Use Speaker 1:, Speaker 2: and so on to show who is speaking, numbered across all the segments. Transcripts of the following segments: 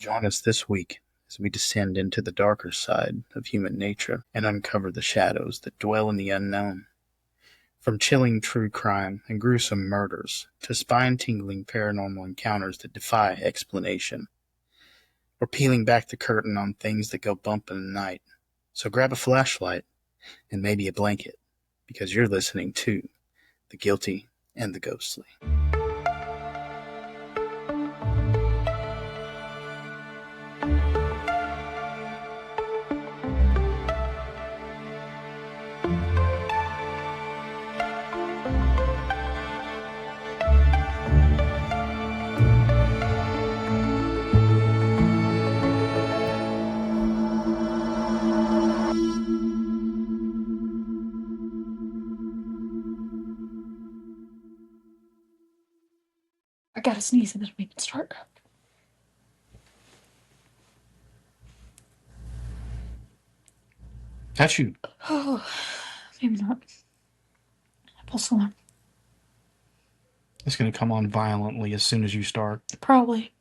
Speaker 1: Join us this week as we descend into the darker side of human nature and uncover the shadows that dwell in the unknown. From chilling true crime and gruesome murders to spine-tingling paranormal encounters that defy explanation, we're peeling back the curtain on things that go bump in the night. So grab a flashlight and maybe a blanket, because you're listening to The Guilty and the Ghostly.
Speaker 2: I gotta sneeze and then we can start.
Speaker 1: That's you.
Speaker 2: Oh, maybe not. Pull some.
Speaker 1: It's going to come on violently as soon as you start.
Speaker 2: Probably.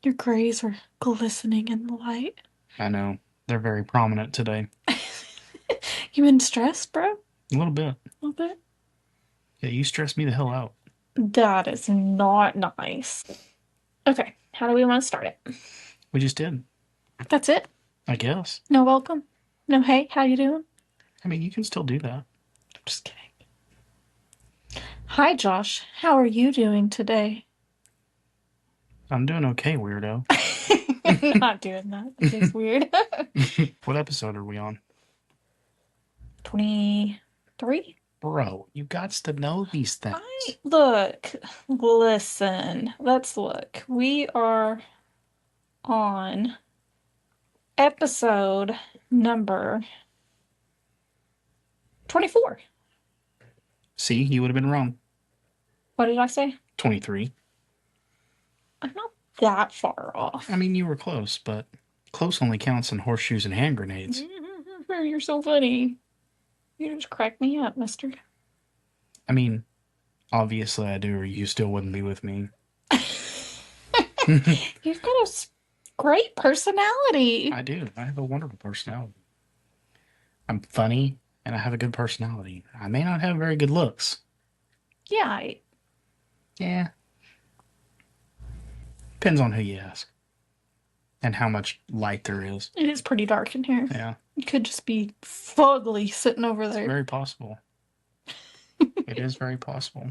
Speaker 2: Your grays are glistening in the light.
Speaker 1: I know. They're very prominent today.
Speaker 2: You been stressed, bro?
Speaker 1: A little bit.
Speaker 2: A little bit?
Speaker 1: Yeah, you stress me the hell out.
Speaker 2: That is not nice. Okay, how do we want to start it?
Speaker 1: We just did.
Speaker 2: That's it?
Speaker 1: I guess.
Speaker 2: No welcome? No hey, how you doing?
Speaker 1: I mean, you can still do that.
Speaker 2: I'm just kidding. Hi, Josh. How are you doing today?
Speaker 1: I'm doing okay, weirdo.
Speaker 2: I'm not doing that. It's weird.
Speaker 1: What episode are we on?
Speaker 2: 23?
Speaker 1: Bro, you gots to know these things.
Speaker 2: Listen, let's look. We are on episode number 24.
Speaker 1: See, you would have been wrong.
Speaker 2: What did I say?
Speaker 1: 23.
Speaker 2: I'm not that far off.
Speaker 1: I mean, you were close, but close only counts in horseshoes and hand grenades.
Speaker 2: You're so funny. You just crack me up, mister.
Speaker 1: I mean, obviously I do, or you still wouldn't be with me.
Speaker 2: You've got a great personality.
Speaker 1: I do. I have a wonderful personality. I'm funny, and I have a good personality. I may not have very good looks.
Speaker 2: Yeah.
Speaker 1: Yeah. Depends on who you ask. And how much light there is.
Speaker 2: It is pretty dark in here.
Speaker 1: Yeah.
Speaker 2: It could just be fugly sitting over there.
Speaker 1: It's very possible. It is very possible.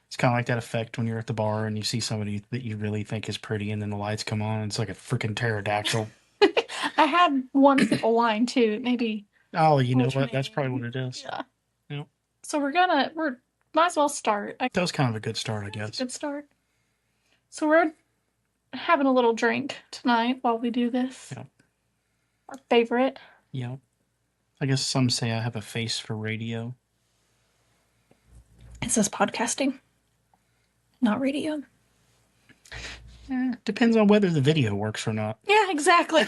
Speaker 1: It's kind of like that effect when you're at the bar and you see somebody that you really think is pretty and then the lights come on and it's like a freaking pterodactyl.
Speaker 2: I had one simple line too. Maybe.
Speaker 1: Oh, you know what? That's probably what it is.
Speaker 2: Yeah.
Speaker 1: Yep.
Speaker 2: So we're might as well start.
Speaker 1: That was kind of a good start, I guess.
Speaker 2: Good start. So we're having a little drink tonight while we do this.
Speaker 1: Yep.
Speaker 2: Our favorite.
Speaker 1: Yep. I guess some say I have a face for radio.
Speaker 2: It says podcasting, not radio.
Speaker 1: Depends on whether the video works or not.
Speaker 2: Yeah, exactly.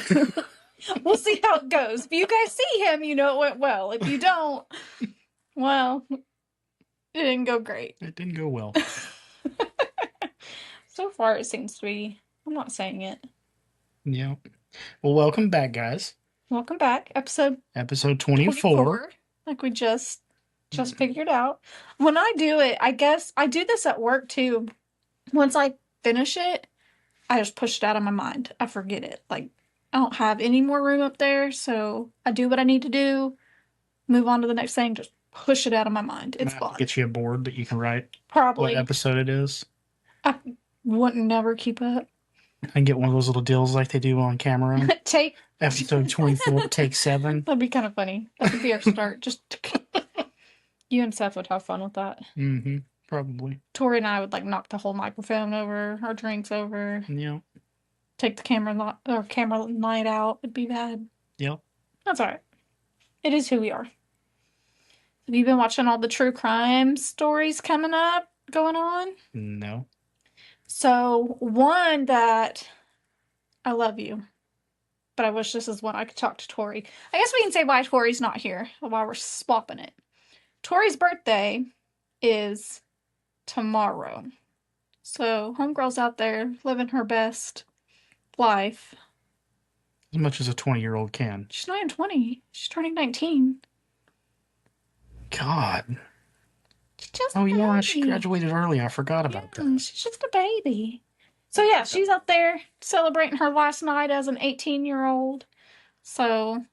Speaker 2: We'll see how it goes. If you guys see him, you know it went well. If you don't, well, it didn't go great.
Speaker 1: It didn't go well.
Speaker 2: So far, it seems to be. I'm not saying it.
Speaker 1: Yeah. Well, welcome back, guys.
Speaker 2: Welcome back. Episode
Speaker 1: 24.
Speaker 2: Like we just figured out. When I do it, I guess I do this at work too. Once I finish it, I just push it out of my mind. I forget it. Like, I don't have any more room up there, so I do what I need to do, move on to the next thing, just push it out of my mind. It's gone.
Speaker 1: Get you a board that you can write
Speaker 2: Probably
Speaker 1: what episode it is.
Speaker 2: I wouldn't never keep up.
Speaker 1: I can get one of those little deals like they do on camera.
Speaker 2: Take
Speaker 1: episode 24, take 7.
Speaker 2: That'd be kind of funny. That would be our start. Just you and Seth would have fun with that.
Speaker 1: Mm-hmm. Probably.
Speaker 2: Tori and I would like knock the whole microphone over, our drinks over.
Speaker 1: Yeah.
Speaker 2: Take the camera night out. It'd be bad.
Speaker 1: Yep.
Speaker 2: That's all right. It is who we are. Have you been watching all the true crime stories going on?
Speaker 1: No.
Speaker 2: So one that I love you, but I wish this is one I could talk to Tori. I guess we can say why Tori's not here while we're swapping it. Tori's birthday is tomorrow. So homegirl's out there living her best, life.
Speaker 1: As much as a 20-year-old can.
Speaker 2: She's not even 20. She's turning 19.
Speaker 1: God.
Speaker 2: She's just
Speaker 1: Oh,
Speaker 2: a
Speaker 1: yeah, she
Speaker 2: baby.
Speaker 1: graduated early. I forgot
Speaker 2: Yeah,
Speaker 1: about that.
Speaker 2: she's just a baby. So yeah, she's up there celebrating her last night as an 18-year-old. So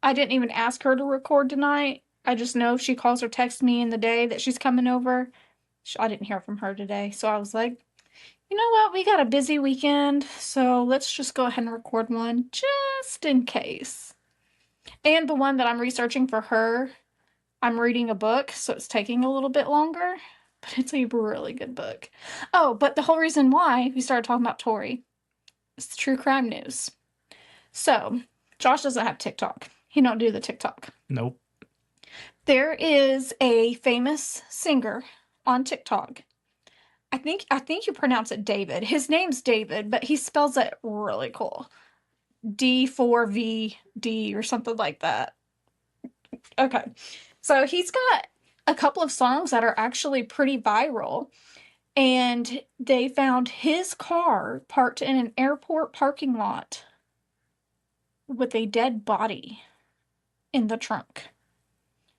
Speaker 2: I didn't even ask her to record tonight. I just know if she calls or texts me in the day that she's coming over. I didn't hear from her today. So I was like, you know what? We got a busy weekend. So let's just go ahead and record one just in case. And the one that I'm researching for her, I'm reading a book. So it's taking a little bit longer. But it's a really good book. Oh, but the whole reason why we started talking about Tori is true crime news. So Josh doesn't have TikTok. He don't do the TikTok.
Speaker 1: Nope.
Speaker 2: There is a famous singer on TikTok. I think you pronounce it David. His name's David, but he spells it really cool. D4VD or something like that. Okay. So he's got a couple of songs that are actually pretty viral. And they found his car parked in an airport parking lot with a dead body in the trunk.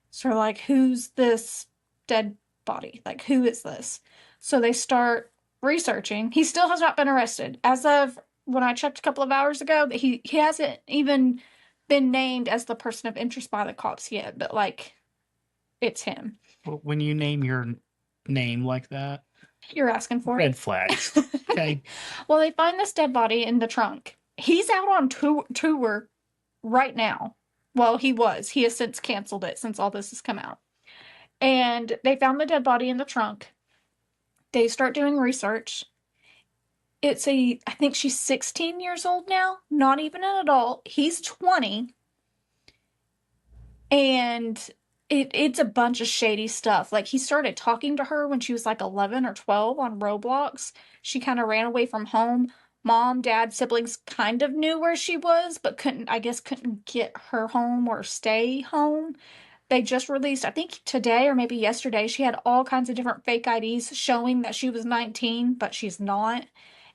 Speaker 2: So, like, who's this dead body? Like, who is this? So they start researching. He still has not been arrested. As of when I checked a couple of hours ago, that he hasn't even been named as the person of interest by the cops yet, but like, it's him.
Speaker 1: Well, when you name your name like that,
Speaker 2: You're asking for
Speaker 1: red
Speaker 2: it.
Speaker 1: flags. Okay.
Speaker 2: Well, they find this dead body in the trunk. He's out on tour right now. Well, he was. He has since canceled it since all this has come out. And they found the dead body in the trunk. They start doing research. I think she's 16 years old now, not even an adult. He's 20. And it's a bunch of shady stuff. Like, he started talking to her when she was like 11 or 12 on Roblox. She kind of ran away from home. Mom, dad, siblings kind of knew where she was, but couldn't get her home or stay home. They just released, I think today or maybe yesterday, she had all kinds of different fake IDs showing that she was 19, but she's not.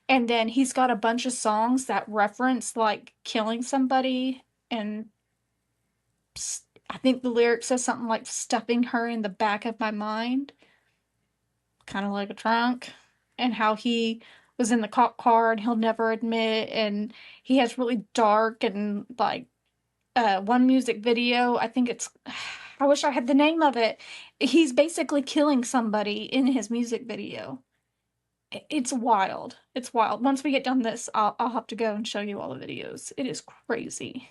Speaker 2: And then he's got a bunch of songs that reference like killing somebody. And I think the lyric says something like stuffing her in the back of my mind, kind of like a trunk. And how he was in the cop car and he'll never admit. And he has really dark and like one music video. I think it's, I wish I had the name of it. He's basically killing somebody in his music video. It's wild. It's wild. Once we get done this, I'll have to go and show you all the videos. It is crazy.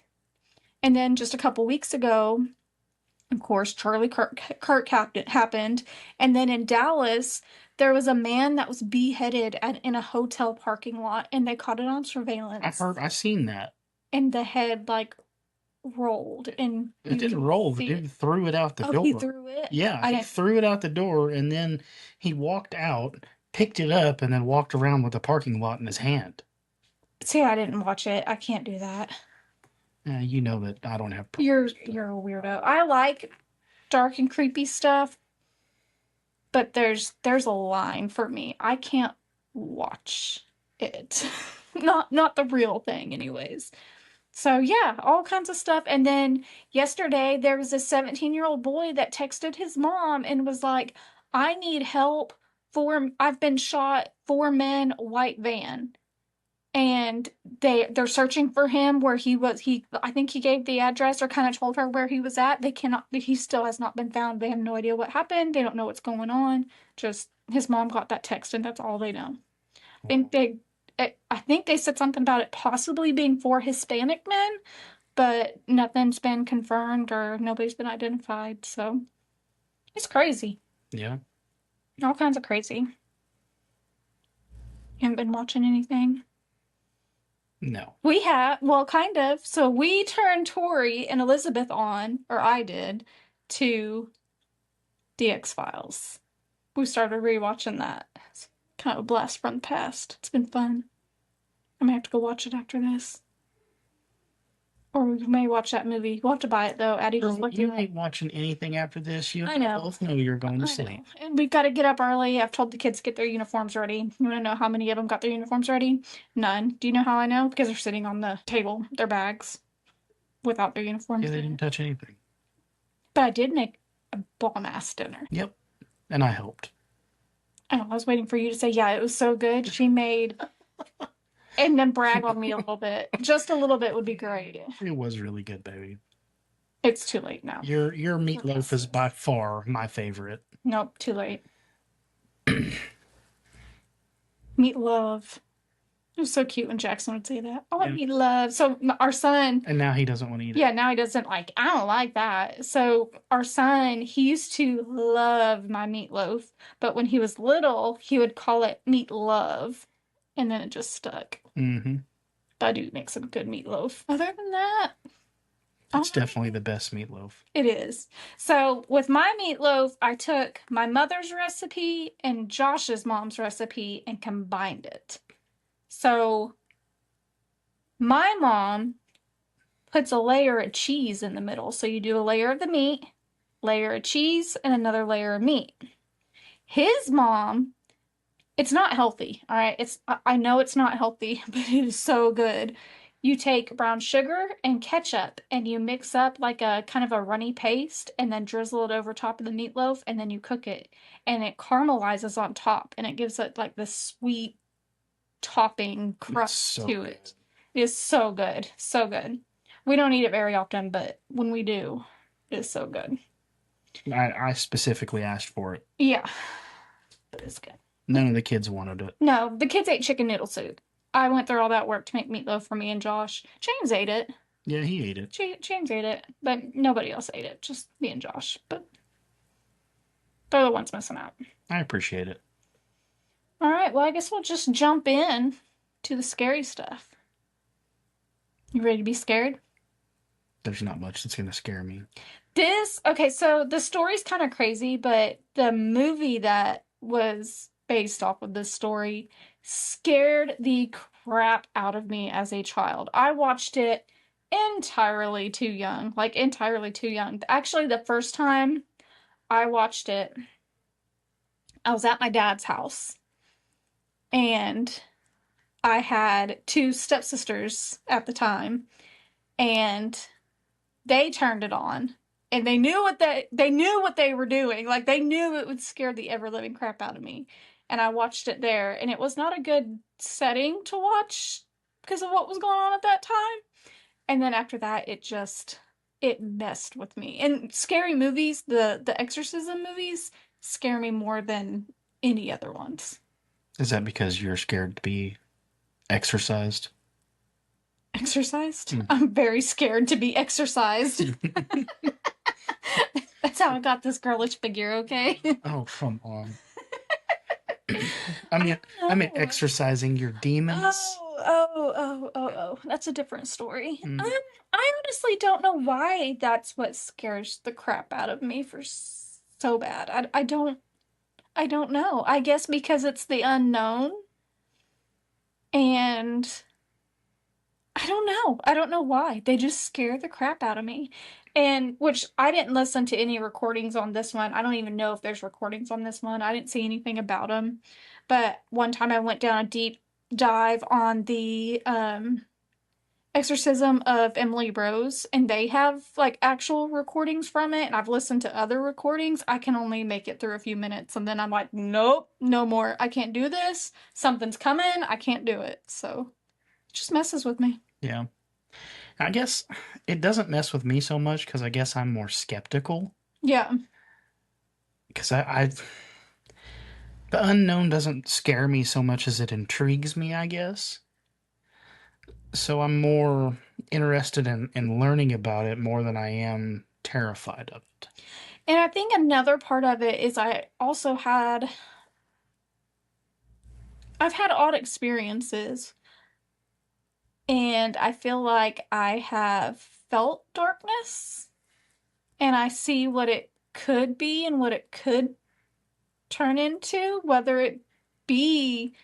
Speaker 2: And then just a couple weeks ago, of course, Charlie Kirk happened. And then in Dallas, there was a man that was beheaded in a hotel parking lot, and they caught it on surveillance.
Speaker 1: I seen that.
Speaker 2: And the head like rolled, and
Speaker 1: It
Speaker 2: you
Speaker 1: didn't
Speaker 2: could
Speaker 1: roll. The
Speaker 2: see it.
Speaker 1: dude threw it out the
Speaker 2: Oh,
Speaker 1: door.
Speaker 2: he threw it?
Speaker 1: Yeah,
Speaker 2: I
Speaker 1: he
Speaker 2: didn't
Speaker 1: threw it out the door, and then he walked out, picked it up, and then walked around with the parking lot in his hand.
Speaker 2: see. I didn't watch it. I can't do that.
Speaker 1: You know that I don't have.
Speaker 2: You're a weirdo. I like dark and creepy stuff, but there's a line for me. I can't watch it. Not the real thing anyways. So yeah, all kinds of stuff. And then yesterday there was a 17-year-old boy that texted his mom and was like, "I need help I've been shot, 4 men, white van." And they're searching for him where he was. I think he gave the address or kind of told her where he was at. He still has not been found. They have no idea what happened. They don't know what's going on. Just his mom got that text and that's all they know. I think they said something about it possibly being for Hispanic men, but nothing's been confirmed or nobody's been identified. So it's crazy.
Speaker 1: Yeah.
Speaker 2: All kinds of crazy. You haven't been watching anything?
Speaker 1: No.
Speaker 2: We have, well, kind of. So we turned Tori and Elizabeth on, or I did, to the X-Files. We started rewatching that. It's kind of a blast from the past. It's been fun. I'm gonna have to go watch it after this. Or we may watch that movie. We'll have to buy it though. Addie just
Speaker 1: Girl,
Speaker 2: looked
Speaker 1: you
Speaker 2: it up.
Speaker 1: ain't watching anything after this. You
Speaker 2: I
Speaker 1: and I
Speaker 2: know.
Speaker 1: both know you're going to
Speaker 2: I know.
Speaker 1: sleep.
Speaker 2: And we've got to get up early. I've told the kids to get their uniforms ready. You want to know how many of them got their uniforms ready? None. Do you know how I know? Because they're sitting on the table, their bags, without their
Speaker 1: Yeah,
Speaker 2: uniforms
Speaker 1: they
Speaker 2: in
Speaker 1: didn't
Speaker 2: it.
Speaker 1: touch anything.
Speaker 2: But I did make a bomb ass dinner.
Speaker 1: Yep. And I helped.
Speaker 2: Oh, I was waiting for you to say, yeah, it was so good. She made, and then brag on me a little bit. Just a little bit would be great.
Speaker 1: It was really good, baby.
Speaker 2: It's too late now.
Speaker 1: Your meatloaf is by far my favorite.
Speaker 2: Nope, too late. Meat love. It was so cute when Jackson would say that. I want
Speaker 1: Yeah.
Speaker 2: meat love. So our son,
Speaker 1: And now he doesn't want to eat
Speaker 2: yeah,
Speaker 1: it.
Speaker 2: now he doesn't like, I don't like that. So our son, he used to love my meatloaf, but when he was little, he would call it meat love, and then it just stuck.
Speaker 1: Mm-hmm.
Speaker 2: I do make some good meatloaf. Other than that,
Speaker 1: It's definitely the best meatloaf.
Speaker 2: it is. So with my meatloaf, I took my mother's recipe and Josh's mom's recipe and combined it. So my mom puts a layer of cheese in the middle. So you do a layer of the meat, layer of cheese, and another layer of meat. His mom, it's not healthy, all right? I know it's not healthy, but it is so good. You take brown sugar and ketchup and you mix up like a kind of a runny paste and then drizzle it over top of the meatloaf and then you cook it and it caramelizes on top and it gives it like this sweet topping crust
Speaker 1: so
Speaker 2: to it. It is so good. So good. We don't eat it very often, but when we do, it is so good.
Speaker 1: I specifically asked for it.
Speaker 2: Yeah, it is good.
Speaker 1: None of the kids wanted it.
Speaker 2: No, the kids ate chicken noodle soup. I went through all that work to make meatloaf for me and Josh. James ate it.
Speaker 1: Yeah, he ate it.
Speaker 2: James ate it, but nobody else ate it. Just me and Josh. But they're the ones missing out.
Speaker 1: I appreciate it.
Speaker 2: All right, well, I guess we'll just jump in to the scary stuff. You ready to be scared?
Speaker 1: There's not much that's going to scare me.
Speaker 2: Okay, so the story's kind of crazy, but the movie that was based off of this story scared the crap out of me as a child. I watched it entirely too young, like entirely too young. Actually, the first time I watched it, I was at my dad's house and I had two stepsisters at the time, and they turned it on and they knew what they were doing. Like they knew it would scare the ever living crap out of me. And I watched it there and it was not a good setting to watch because of what was going on at that time. And then after that it messed with me. And scary movies, the Exorcism movies scare me more than any other ones.
Speaker 1: Is that because you're scared to be exercised?
Speaker 2: Exercised?
Speaker 1: Mm.
Speaker 2: I'm very scared to be exercised. That's how I got this girlish figure, okay?
Speaker 1: Oh, come on. I mean exercising your demons.
Speaker 2: Oh. That's a different story. I honestly don't know why that's what scares the crap out of me for so bad. I don't know. I guess because it's the unknown and I don't know. I don't know why. They just scare the crap out of me. And which I didn't listen to any recordings on this one. I don't even know if there's recordings on this one. I didn't see anything about them. But one time I went down a deep dive on the Exorcism of Emily Rose, and they have like actual recordings from it. And I've listened to other recordings. I can only make it through a few minutes, and then I'm like, nope, no more. I can't do this. Something's coming. I can't do it. So it just messes with me.
Speaker 1: Yeah. I guess it doesn't mess with me so much because I guess I'm more skeptical.
Speaker 2: Yeah.
Speaker 1: Because the unknown doesn't scare me so much as it intrigues me, I guess. So I'm more interested in learning about it more than I am terrified of it.
Speaker 2: And I think another part of it is I've had odd experiences, and I feel like I have felt darkness, and I see what it could be and what it could turn into, whether it be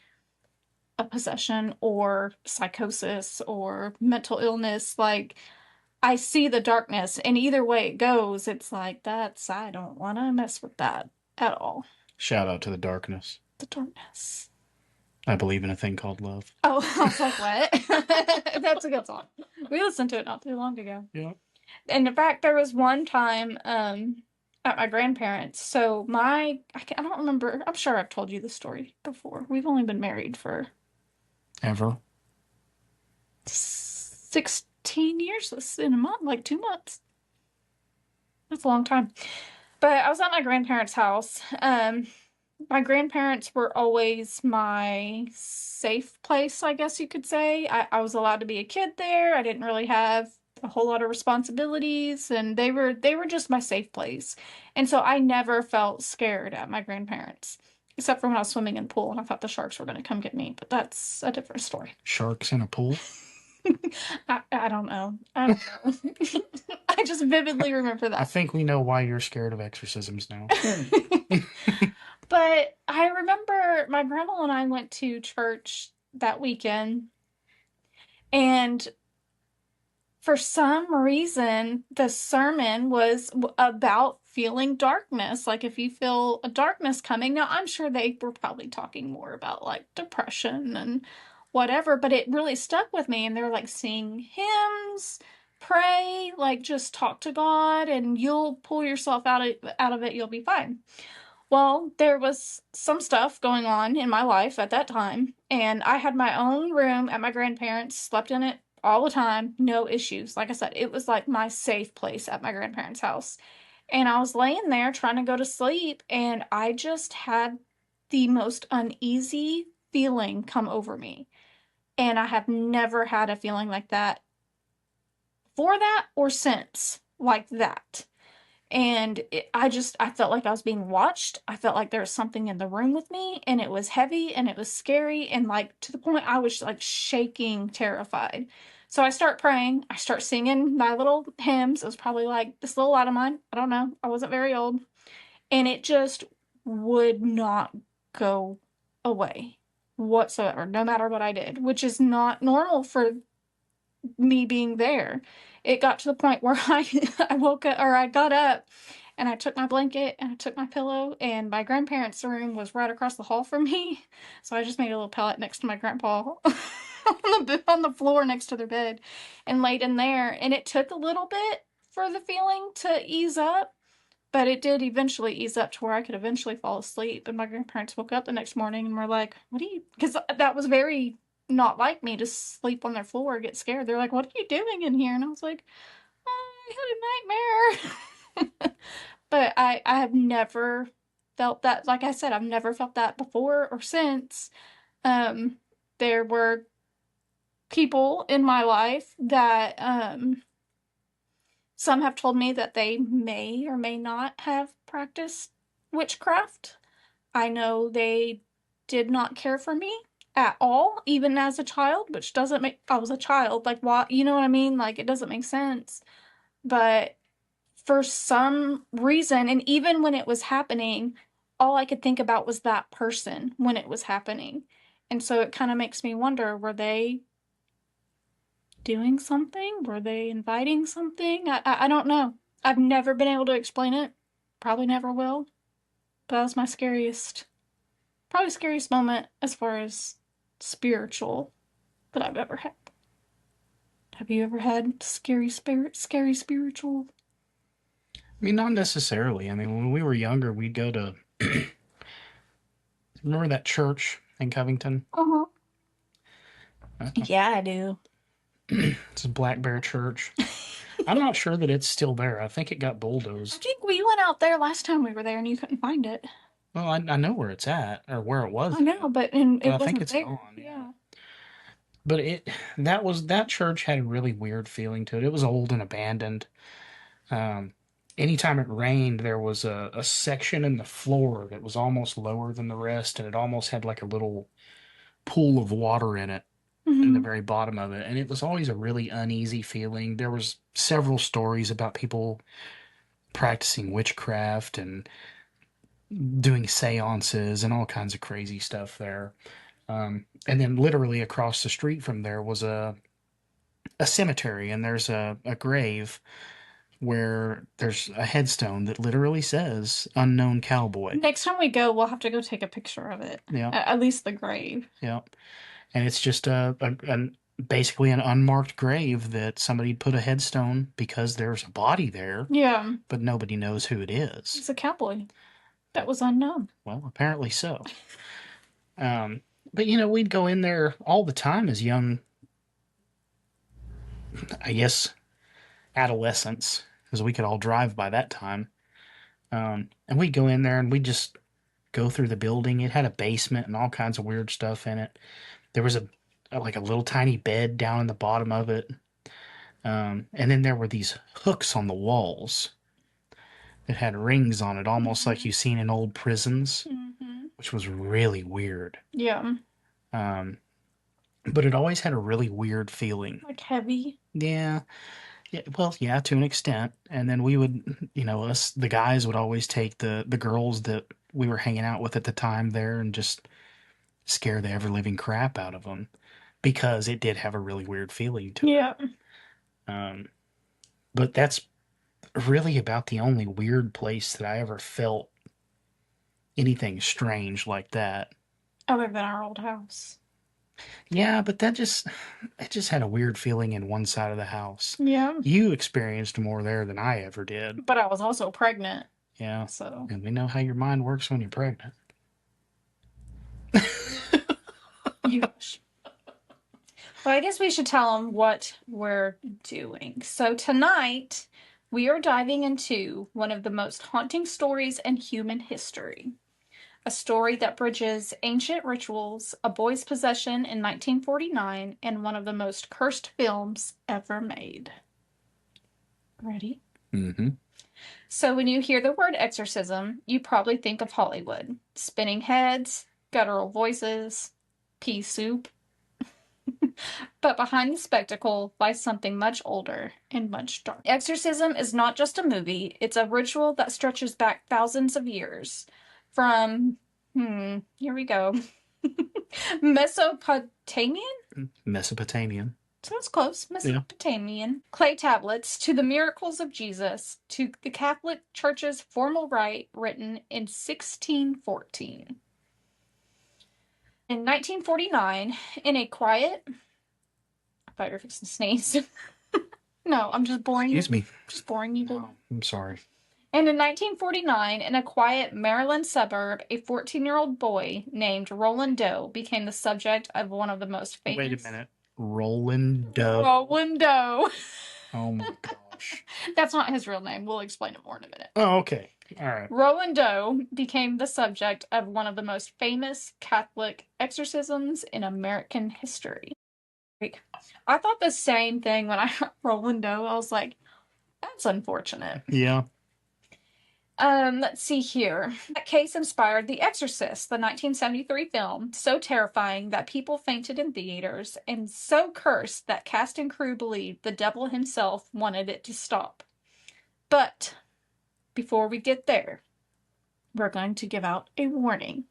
Speaker 2: a possession or psychosis or mental illness. Like, I see the darkness, and either way it goes, it's like I don't want to mess with that at all.
Speaker 1: Shout out to the darkness.
Speaker 2: The darkness.
Speaker 1: I believe in a thing called love.
Speaker 2: Oh, I was like, what? That's a good song. We listened to it not too long ago.
Speaker 1: Yeah.
Speaker 2: And in fact, there was one time at my grandparents. So I don't remember. I'm sure I've told you the story before. We've only been married for
Speaker 1: Ever?
Speaker 2: 16 years. This in a month, like 2 months. That's a long time. But I was at my grandparents' house. My grandparents were always my safe place, I guess you could say. I was allowed to be a kid there. I didn't really have a whole lot of responsibilities, and they were just my safe place. And so I never felt scared at my grandparents, except for when I was swimming in the pool and I thought the sharks were going to come get me. But that's a different story.
Speaker 1: Sharks in a pool?
Speaker 2: I don't know. I don't know. I just vividly remember
Speaker 1: I
Speaker 2: that.
Speaker 1: think we know why you're scared of exorcisms now.
Speaker 2: But I remember my grandma and I went to church that weekend, and for some reason, the sermon was about feeling darkness. Like if you feel a darkness coming. Now, I'm sure they were probably talking more about like depression and whatever, but it really stuck with me. And they were like sing hymns, pray, like just talk to God, and you'll pull yourself out of it. You'll be fine. Well, there was some stuff going on in my life at that time, and I had my own room at my grandparents', slept in it all the time, no issues. Like I said, it was like my safe place at my grandparents' house. And I was laying there trying to go to sleep, and I just had the most uneasy feeling come over me. And I have never had a feeling like that for that or since like that. And I felt like I was being watched. I felt like there was something in the room with me, and it was heavy and it was scary, and like to the point I was like shaking, terrified. So I start praying. I start singing my little hymns. It was probably like this little light of mine. I don't know. I wasn't very old. And it just would not go away whatsoever, no matter what I did, which is not normal for me being there. It got to the point where I woke up or I got up and I took my blanket and I took my pillow, and my grandparents' room was right across the hall from me. So I just made a little pallet next to my grandpa on the floor next to their bed and laid in there. And it took a little bit for the feeling to ease up, but it did eventually ease up to where I could eventually fall asleep. And my grandparents woke up the next morning and were like, "What do you?" Because that was very not like me to sleep on their floor or get scared. They're like, "What are you doing in here?" And I was like, "Oh, I had a nightmare." But I have never felt that. Like I said, I've never felt that before or since. Um, there were people in my life that some have told me that they may or may not have practiced witchcraft. I know they did not care for me at all, even as a child, which doesn't make, I was a child, like, why, you know what I mean? Like, it doesn't make sense. But for some reason, and even when it was happening, all I could think about was that person when it was happening. And so it kind of makes me wonder, were they doing something? Were they inviting something? I don't know. I've never been able to explain it. Probably never will. But that was my probably scariest moment as far as spiritual that I've ever had. Have you ever had scary spiritual?
Speaker 1: I mean, not necessarily. I mean, when we were younger, we'd go to. Remember that church in Covington?
Speaker 2: Uh-huh.
Speaker 1: Uh,
Speaker 2: Yeah, I do.
Speaker 1: It's a Black Bear Church. I'm not sure that it's still there. I think it got
Speaker 2: I
Speaker 1: bulldozed.
Speaker 2: think we went out there last time we were there and you couldn't find it.
Speaker 1: Well, I know where it's at or where it was
Speaker 2: I know,
Speaker 1: at,
Speaker 2: but
Speaker 1: but
Speaker 2: it
Speaker 1: I think
Speaker 2: wasn't
Speaker 1: it's
Speaker 2: there.
Speaker 1: gone. Yeah.
Speaker 2: Yeah.
Speaker 1: But that church had a really weird feeling to it. It was old and abandoned. Um, Anytime it rained, there was a section in the floor that was almost lower than the rest, and it almost had like a little pool of water in it in the
Speaker 2: Hmm.
Speaker 1: very bottom of it. And it was always a really uneasy feeling. There was several stories about people practicing witchcraft and doing seances and all kinds of crazy stuff there. And then literally across the street from there was a cemetery and there's a grave where there's a headstone that literally says unknown cowboy.
Speaker 2: Next time we go, we'll have to go take a picture of it.
Speaker 1: Yeah,
Speaker 2: At least the grave.
Speaker 1: yeah. And it's just basically an unmarked grave that somebody put a headstone because there's a body there,
Speaker 2: Yeah.
Speaker 1: but nobody knows who it is.
Speaker 2: He's a cowboy. That was unknown.
Speaker 1: Well, apparently so. Um, but we'd go in there all the time as young, I guess, adolescents, because we could all drive by that time. And we'd go in there and we'd just go through the building. It had a basement and all kinds of weird stuff in it. There was like a little tiny bed down in the bottom of it. And then there were these hooks on the walls that had rings on it, almost like you've seen in old prisons, which was really weird.
Speaker 2: Yeah.
Speaker 1: But it always had a really weird feeling.
Speaker 2: Like heavy.
Speaker 1: Yeah. Yeah, well, yeah, to an extent. And then we would, us, the guys would always take the girls that we were hanging out with at the time there and just scare the ever living crap out of them because it did have a really weird feeling to it.
Speaker 2: Yeah.
Speaker 1: But that's really about the only weird place that I ever felt anything strange like that.
Speaker 2: Other than our old house.
Speaker 1: Yeah, but it just had a weird feeling in one side of the house.
Speaker 2: Yeah.
Speaker 1: You experienced more there than I ever did.
Speaker 2: But I was also pregnant.
Speaker 1: Yeah.
Speaker 2: So.
Speaker 1: And we know how your mind works when you're pregnant.
Speaker 2: Yes. Well, I guess we should tell them what we're doing. So tonight, we are diving into one of the most haunting stories in human history. A story that bridges ancient rituals, a boy's possession in 1949, and one of the most cursed films ever made. Ready?
Speaker 1: Mm-hmm.
Speaker 2: So when you hear the word exorcism, you probably think of Hollywood. Spinning heads, guttural voices, pea soup. But behind the spectacle lies something much older and much darker. Exorcism is not just a movie, it's a ritual that stretches back thousands of years. From, here we go. Mesopotamian?
Speaker 1: Mesopotamian.
Speaker 2: Sounds close. Mesopotamian. Clay tablets to the miracles of Jesus to the Catholic Church's formal rite written in 1614. In 1949, in a quiet... I thought you were fixing to sneeze. No, I'm just boring you.
Speaker 1: Excuse me.
Speaker 2: Just boring you.
Speaker 1: Oh, I'm sorry.
Speaker 2: And in 1949, in a quiet Maryland suburb, a 14-year-old boy named Roland Doe became the subject of one of the most famous...
Speaker 1: Wait a minute. Roland Doe.
Speaker 2: Roland Doe.
Speaker 1: Oh my gosh.
Speaker 2: That's not his real name. We'll explain it more in a minute.
Speaker 1: Oh, okay. All right.
Speaker 2: Roland Doe became the subject of one of the most famous Catholic exorcisms in American history. I thought the same thing when I heard Roland Doe. I was like, that's unfortunate.
Speaker 1: Yeah.
Speaker 2: Let's see here. That case inspired The Exorcist, the 1973 film, so terrifying that people fainted in theaters, and so cursed that cast and crew believed the devil himself wanted it to stop. But before we get there, we're going to give out a warning.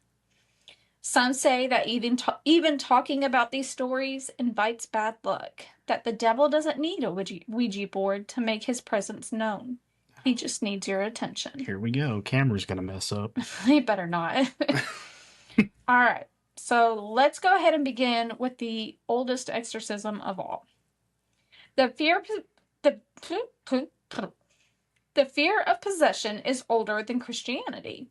Speaker 2: Some say that even talking about these stories invites bad luck, that the devil doesn't need a Ouija board to make his presence known. He just needs your attention.
Speaker 1: Here we go. Camera's gonna mess up.
Speaker 2: He better not. All right. So let's go ahead and begin with the oldest exorcism of all. The fear of possession is older than Christianity.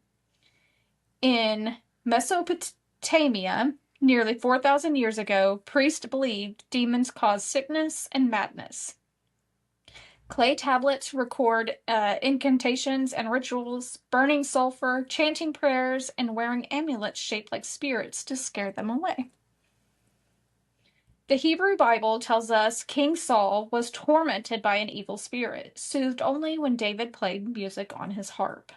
Speaker 2: In Mesopotamia, nearly 4,000 years ago, priests believed demons caused sickness and madness. Clay tablets record incantations and rituals, burning sulfur, chanting prayers, and wearing amulets shaped like spirits to scare them away. The Hebrew Bible tells us King Saul was tormented by an evil spirit, soothed only when David played music on his harp.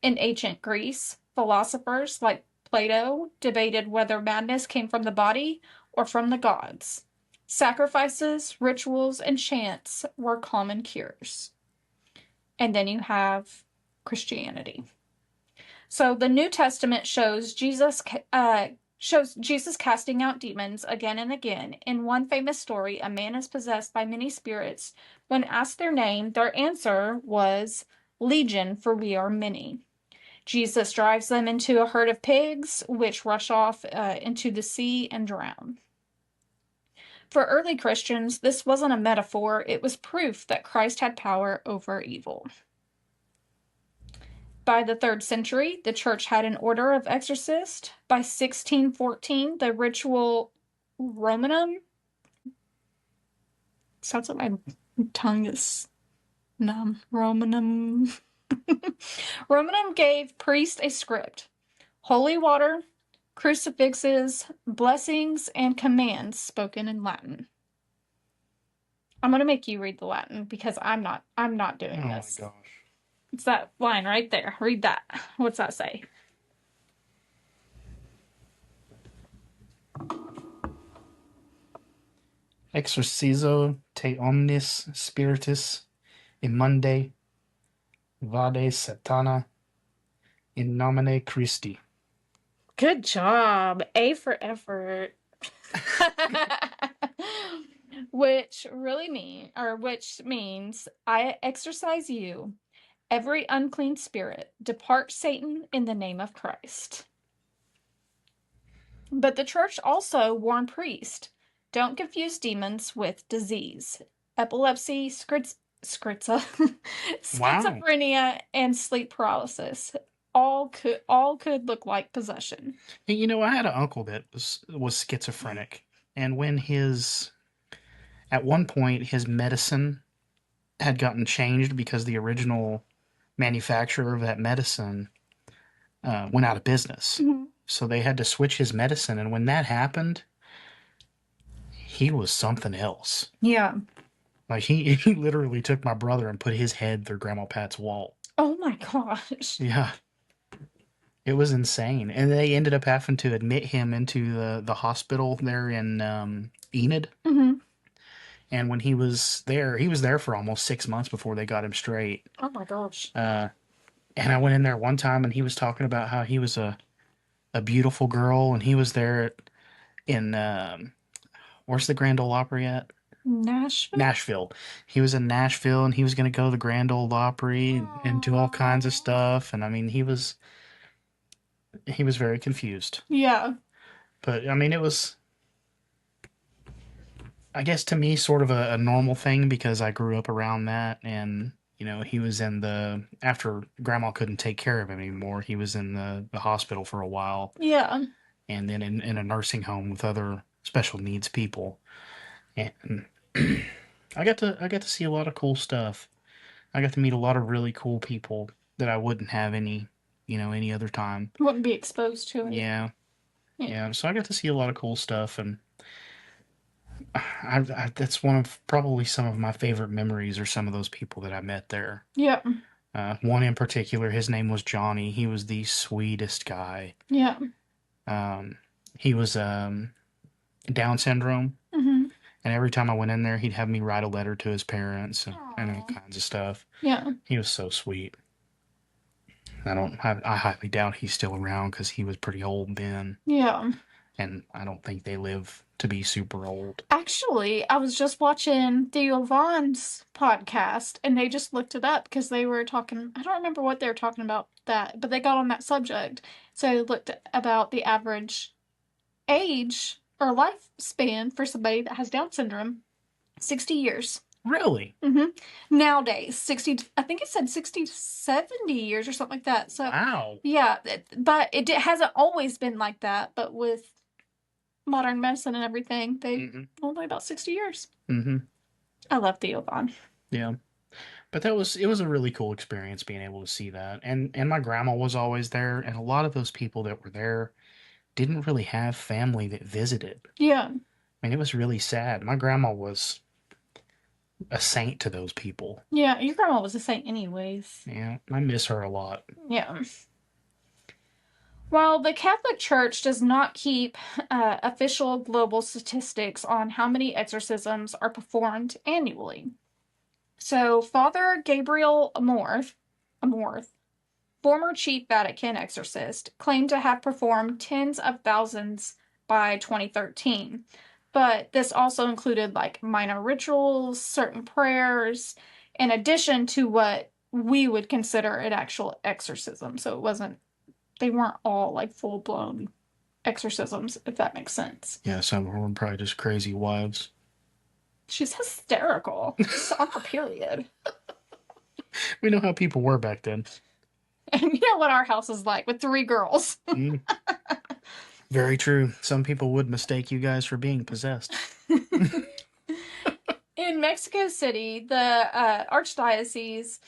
Speaker 2: In ancient Greece, philosophers like Plato debated whether madness came from the body or from the gods. Sacrifices, rituals, and chants were common cures. And then you have Christianity. So the New Testament shows Jesus shows Jesus casting out demons again and again. In one famous story, a man is possessed by many spirits. When asked their name, their answer was Legion, for we are many. Jesus drives them into a herd of pigs, which rush off into the sea and drown. For early Christians, this wasn't a metaphor, it was proof that Christ had power over evil. By the 3rd century, the church had an order of exorcists. By 1614, the ritual Romanum, sounds like my tongue is numb. Romanum. Romanum gave priests a script: holy water, crucifixes, blessings, and commands spoken in Latin. I'm gonna make you read the Latin because I'm not doing this.
Speaker 1: Oh my gosh.
Speaker 2: It's that line right there. Read that. What's that say?
Speaker 1: Exorcizo te omnis spiritus immundi vade satana in nomine Christi.
Speaker 2: Good job. A for effort. which means I exorcise you, every unclean spirit. Depart, Satan, in the name of Christ. But the church also warned priests, don't confuse demons with disease. Epilepsy,
Speaker 1: Wow.
Speaker 2: schizophrenia, and sleep paralysis all could look like possession.
Speaker 1: And, I had an uncle that was schizophrenic, and when at one point his medicine had gotten changed because the original manufacturer of that medicine went out of business.
Speaker 2: Mm-hmm.
Speaker 1: So they had to switch his medicine, and when that happened, he was something else.
Speaker 2: Yeah.
Speaker 1: Like he literally took my brother and put his head through Grandma Pat's wall.
Speaker 2: Oh my gosh.
Speaker 1: Yeah, it was insane, and they ended up having to admit him into the hospital there in Enid.
Speaker 2: Mm-hmm.
Speaker 1: And when he was there for almost 6 months before they got him straight.
Speaker 2: Oh my gosh.
Speaker 1: And I went in there one time, and he was talking about how he was a beautiful girl, and he was there in where's the Grand Ole Opry at?
Speaker 2: Nashville?
Speaker 1: Nashville. He was in Nashville, and he was going to go to the Grand Ole Opry and do all kinds of stuff. And I mean, he was very confused.
Speaker 2: Yeah.
Speaker 1: But I mean, it was, I guess, to me, sort of a normal thing because I grew up around that. And he was after Grandma couldn't take care of him anymore, he was in the hospital for a while,
Speaker 2: Yeah.
Speaker 1: and then in a nursing home with other special needs people. And I got to see a lot of cool stuff. I got to meet a lot of really cool people that I wouldn't have any other time.
Speaker 2: Wouldn't be exposed to it.
Speaker 1: Yeah, yeah. So I got to see a lot of cool stuff, and that's one of probably some of my favorite memories are some of those people that I met there.
Speaker 2: Yeah.
Speaker 1: One in particular, his name was Johnny. He was the sweetest guy.
Speaker 2: Yeah.
Speaker 1: He was Down syndrome,
Speaker 2: Mm-hmm.
Speaker 1: and every time I went in there, he'd have me write a letter to his parents and all kinds of stuff.
Speaker 2: Yeah.
Speaker 1: He was so sweet. I highly doubt he's still around because he was pretty old then,
Speaker 2: Yeah.
Speaker 1: and I don't think they live to be super old.
Speaker 2: Actually, I was just watching Theo Vaughn's podcast and they just looked it up because they were talking, I don't remember what they were talking about that, but they got on that subject. So they looked about the average age or lifespan for somebody that has Down syndrome, 60 years.
Speaker 1: Really?
Speaker 2: Mm-hmm. Nowadays, 60, I think it said 60 to 70 years or something like that. So,
Speaker 1: Wow.
Speaker 2: yeah, but it hasn't always been like that. But with modern medicine and everything, they only about 60 years.
Speaker 1: Mm-hmm.
Speaker 2: I love Theo Vaughn.
Speaker 1: Yeah. But it was a really cool experience being able to see that. And my grandma was always there, and a lot of those people that were there didn't really have family that visited.
Speaker 2: Yeah.
Speaker 1: I mean, it was really sad. My grandma was a saint to those people.
Speaker 2: Yeah, your grandma was a saint anyways.
Speaker 1: Yeah, I miss her a lot.
Speaker 2: Yeah. While the Catholic Church does not keep official global statistics on how many exorcisms are performed annually. So, Father Gabriel Amorth former Chief Vatican exorcist, claimed to have performed tens of thousands by 2013. But this also included like minor rituals, certain prayers, in addition to what we would consider an actual exorcism. So it wasn't, they weren't all like full blown exorcisms, if that makes sense.
Speaker 1: Yeah, some of them were probably just crazy wives.
Speaker 2: She's hysterical. She's on her period.
Speaker 1: We know how people were back then.
Speaker 2: And you know what our house is like with 3 girls.
Speaker 1: Mm. Very true. Some people would mistake you guys for being possessed.
Speaker 2: In Mexico City, the archdiocese,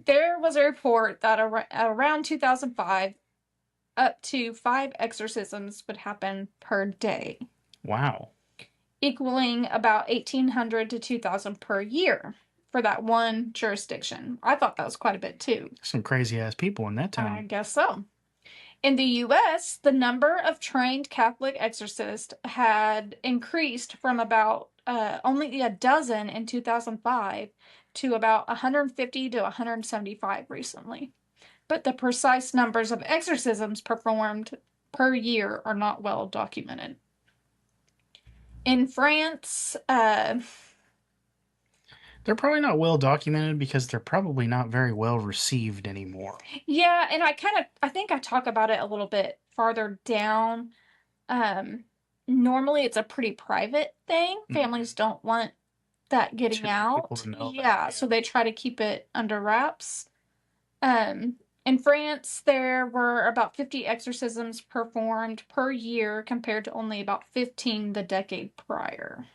Speaker 2: there was a report that around 2005, up to 5 exorcisms would happen per day.
Speaker 1: Wow.
Speaker 2: Equaling about 1,800 to 2,000 per year for that one jurisdiction. I thought that was quite a bit too.
Speaker 1: Some crazy ass people in that town.
Speaker 2: I guess so. In the US, the number of trained Catholic exorcists had increased from about only a dozen in 2005 to about 150 to 175 recently. But the precise numbers of exorcisms performed per year are not well documented. In France,
Speaker 1: they're probably not well documented because they're probably not very well received anymore.
Speaker 2: Yeah, and I think I talk about it a little bit farther down. Normally it's a pretty private thing. Families don't want that getting out. Yeah, so they try to keep it under wraps. In France, there were about 50 exorcisms performed per year compared to only about 15 the decade prior.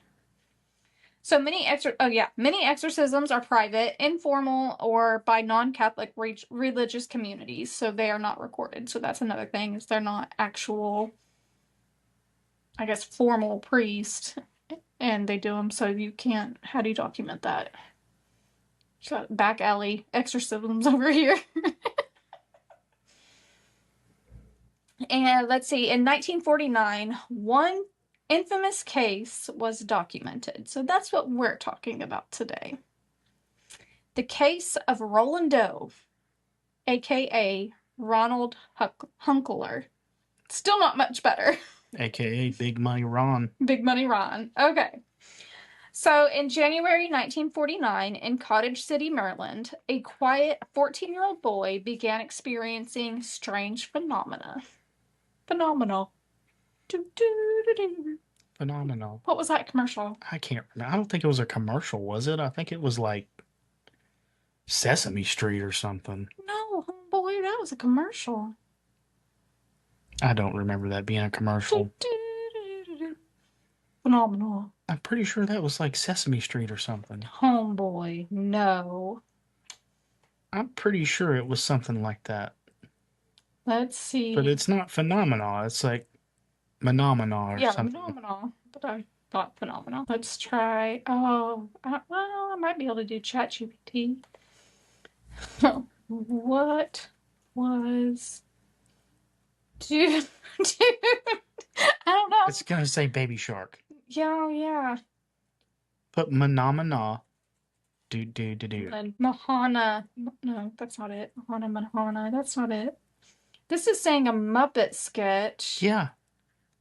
Speaker 2: So many exorcisms are private, informal, or by non-Catholic religious communities, so they are not recorded. So that's another thing, is they're not actual, I guess, formal priest, and they do them so you can't. How do you document that? So back alley exorcisms over here. And let's see, in 1949, one infamous case was documented. So that's what we're talking about today. The case of Roland, aka Ronald Hunkler. Still not much better.
Speaker 1: AKA Big Money Ron.
Speaker 2: Big Money Ron. Okay. So in January 1949, in Cottage City, Maryland, a quiet 14-year-old boy began experiencing strange phenomena. Phenomenal.
Speaker 1: Phenomenal.
Speaker 2: What was that commercial?
Speaker 1: I can't remember. I don't think it was a commercial, was it? I think it was like Sesame Street or something.
Speaker 2: No, homeboy, that was a commercial.
Speaker 1: I don't remember that being a commercial.
Speaker 2: Phenomenal.
Speaker 1: I'm pretty sure that was like Sesame Street or something.
Speaker 2: Homeboy, no.
Speaker 1: I'm pretty sure it was something like that.
Speaker 2: Let's see.
Speaker 1: But it's not phenomenal. It's like Menomina or something.
Speaker 2: Yeah, phenomenal. But I thought phenomenal. Let's try. Oh, well, I might be able to do ChatGPT. What was. Dude. I don't know.
Speaker 1: It's gonna say Baby Shark.
Speaker 2: Yeah.
Speaker 1: Put Menomina. Do.
Speaker 2: And Mahana. No, that's not it. Mahana. That's not it. This is saying a Muppet sketch.
Speaker 1: Yeah.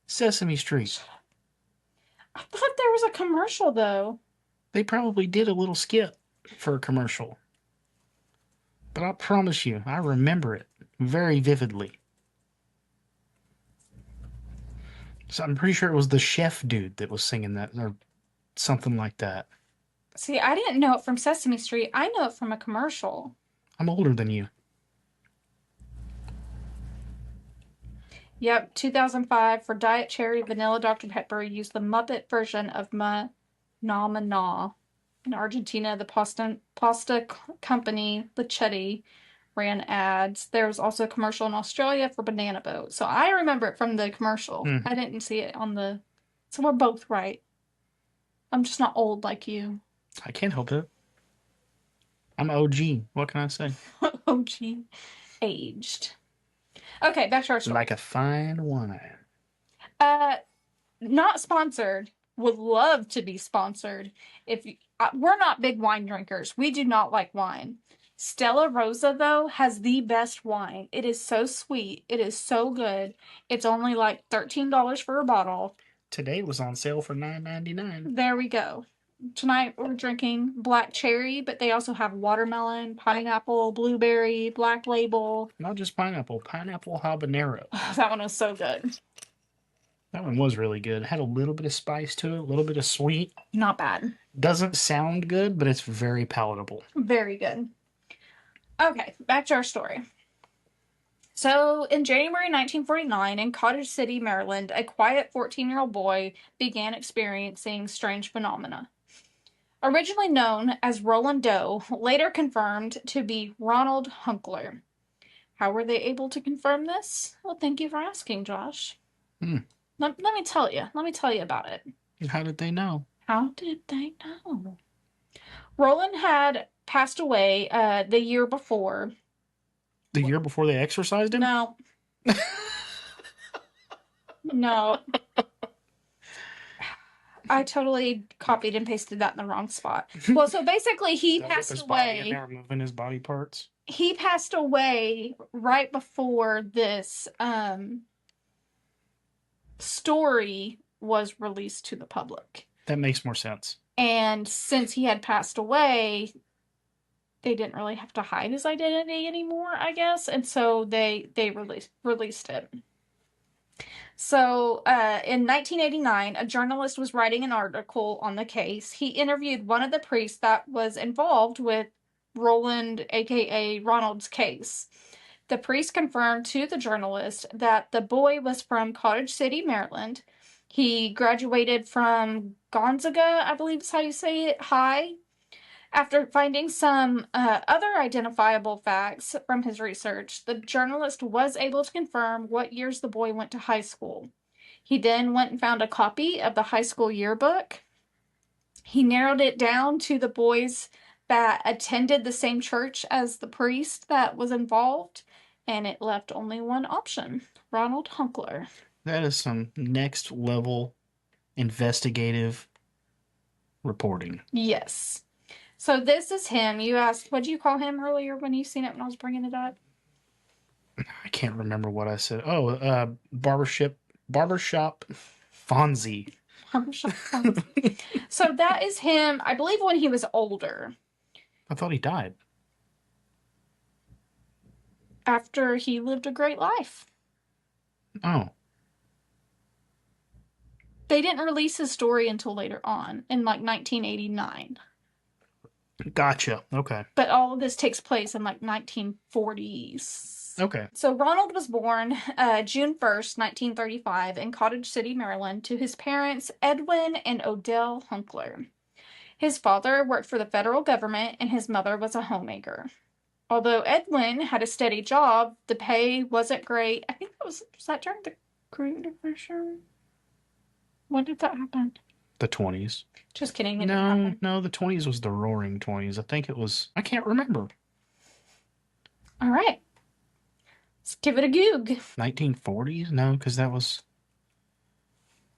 Speaker 1: Sesame Street.
Speaker 2: I thought there was a commercial, though.
Speaker 1: They probably did a little skit for a commercial. But I promise you, I remember it very vividly. So I'm pretty sure it was the chef dude that was singing that, or something like that.
Speaker 2: See, I didn't know it from Sesame Street. I know it from a commercial.
Speaker 1: I'm older than you.
Speaker 2: Yep, 2005 for Diet Cherry Vanilla Dr. Pepper used the Muppet version of Phenomena. In Argentina, the pasta company Lichetti ran ads. There was also a commercial in Australia for Banana Boat. So I remember it from the commercial. I didn't see it on the... So we're both right. I'm just not old like you.
Speaker 1: I can't help it. I'm OG. What can I say?
Speaker 2: OG. Aged. Okay, back to our story.
Speaker 1: Like a fine wine.
Speaker 2: Not sponsored. Would love to be sponsored. If you, we're not big wine drinkers. We do not like wine. Stella Rosa, though, has the best wine. It is so sweet. It is so good. It's only like $13 for a bottle.
Speaker 1: Today it was on sale for $9.99.
Speaker 2: There we go. Tonight we're drinking black cherry, but they also have watermelon, pineapple, blueberry, black label.
Speaker 1: Not just pineapple, pineapple habanero.
Speaker 2: Oh, that one was so good.
Speaker 1: That one was really good. Had a little bit of spice to it, a little bit of sweet.
Speaker 2: Not bad.
Speaker 1: Doesn't sound good, but it's very palatable.
Speaker 2: Very good. Okay, back to our story. So, in January 1949, in Cottage City, Maryland, a quiet 14-year-old boy began experiencing strange phenomena. Originally known as Roland Doe, later confirmed to be Ronald Hunkler. How were they able to confirm this? Well, thank you for asking, Josh. Let me tell you. Let me tell you about it.
Speaker 1: How did they know?
Speaker 2: How did they know? Roland had passed away the year before.
Speaker 1: The year before they exorcised him?
Speaker 2: No. No. I totally copied and pasted that in the wrong spot. Well, so basically he passed away.
Speaker 1: They were moving his body parts.
Speaker 2: He passed away right before this story was released to the public.
Speaker 1: That makes more sense.
Speaker 2: And since he had passed away, they didn't really have to hide his identity anymore, I guess. And so they released it. So in 1989, a journalist was writing an article on the case. He interviewed one of the priests that was involved with Roland, aka Ronald's case. The priest confirmed to the journalist that the boy was from Cottage City, Maryland. He graduated from Gonzaga, I believe is how you say it, High. After finding some other identifiable facts from his research, the journalist was able to confirm what years the boy went to high school. He then went and found a copy of the high school yearbook. He narrowed it down to the boys that attended the same church as the priest that was involved, and it left only one option, Ronald Hunkler.
Speaker 1: That is some next level investigative reporting.
Speaker 2: Yes. So this is him. You asked, what did you call him earlier when you seen it when I was bringing it up?
Speaker 1: I can't remember what I said. Oh, barbershop Fonzie.
Speaker 2: Barbershop Fonzie. So that is him, I believe, when he was older.
Speaker 1: I thought he died.
Speaker 2: After he lived a great life.
Speaker 1: Oh.
Speaker 2: They didn't release his story until later on, in like 1989.
Speaker 1: Gotcha. Okay.
Speaker 2: But all of this takes place in like 1940s.
Speaker 1: Okay.
Speaker 2: So Ronald was born June 1st, 1935 in Cottage City, Maryland to his parents Edwin and Odell Hunkler. His father worked for the federal government and his mother was a homemaker. Although Edwin had a steady job, the pay wasn't great. I think was that during the Great Depression? When did that happen?
Speaker 1: The 20s.
Speaker 2: Just kidding.
Speaker 1: No, the 20s was the roaring 20s. I think it was... I can't remember.
Speaker 2: All right. Let's give it a goog.
Speaker 1: 1940s? No, because that was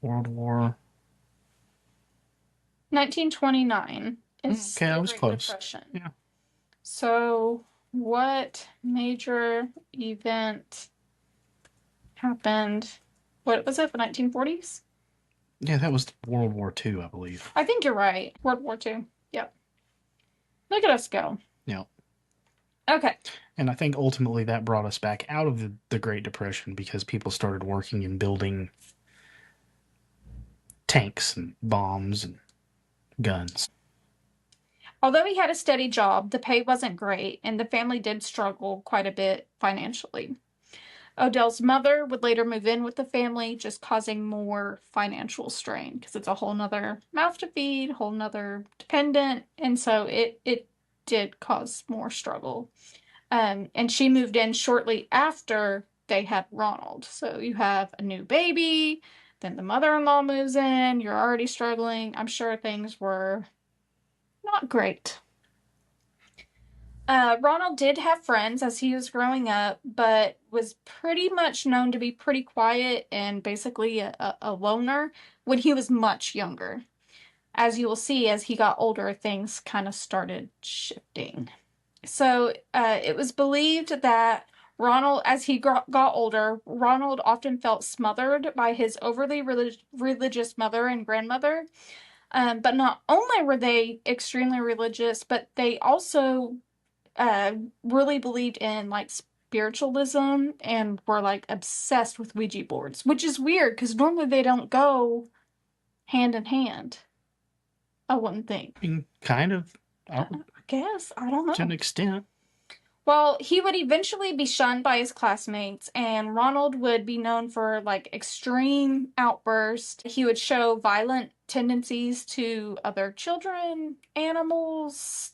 Speaker 1: World War...
Speaker 2: 1929 is
Speaker 1: okay, I was
Speaker 2: Great
Speaker 1: close.
Speaker 2: Depression.
Speaker 1: Yeah.
Speaker 2: So, what major event happened? What was it, the 1940s?
Speaker 1: Yeah, that was World War II, I believe.
Speaker 2: I think you're right. World War II. Yep. Look at us go.
Speaker 1: Yeah.
Speaker 2: Okay.
Speaker 1: And I think ultimately that brought us back out of the Great Depression because people started working and building tanks and bombs and guns.
Speaker 2: Although he had a steady job, the pay wasn't great, and the family did struggle quite a bit financially. Odell's mother would later move in with the family, just causing more financial strain because it's a whole nother mouth to feed, whole nother dependent, and so it did cause more struggle. And she moved in shortly after they had Ronald. So you have a new baby, then the mother-in-law moves in, you're already struggling. I'm sure things were not great. Ronald did have friends as he was growing up, but was pretty much known to be pretty quiet and basically a loner when he was much younger. As you will see, as he got older, things kind of started shifting. So it was believed that Ronald, as he got older, Ronald often felt smothered by his overly religious mother and grandmother. But not only were they extremely religious, but they also uh, really believed in like spiritualism and were like obsessed with Ouija boards, which is weird because normally they don't go hand in hand. I wouldn't think.
Speaker 1: I mean, kind of,
Speaker 2: I guess. I don't
Speaker 1: to an
Speaker 2: know.
Speaker 1: extent.
Speaker 2: Well, he would eventually be shunned by his classmates, and Ronald would be known for like extreme outbursts. He would show violent tendencies to other children, animals,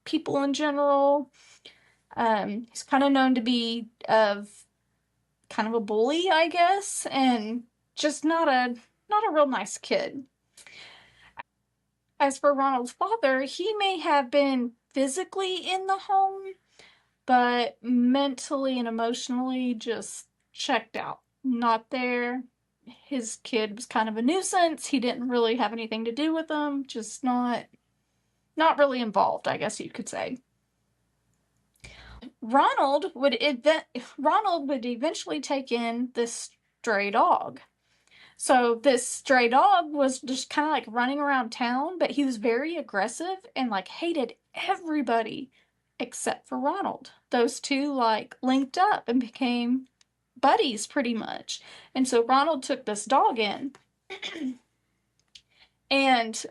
Speaker 2: people in general. He's kind of known to be of kind of a bully, I guess, and just not a real nice kid. As for Ronald's father, he may have been physically in the home, but mentally and emotionally just checked out. Not there. His kid was kind of a nuisance. He didn't really have anything to do with them, just not really involved, I guess you could say. Ronald would eventually take in this stray dog. So this stray dog was just kind of like running around town, but he was very aggressive and like hated everybody except for Ronald. Those two like linked up and became buddies pretty much. And so Ronald took this dog in. And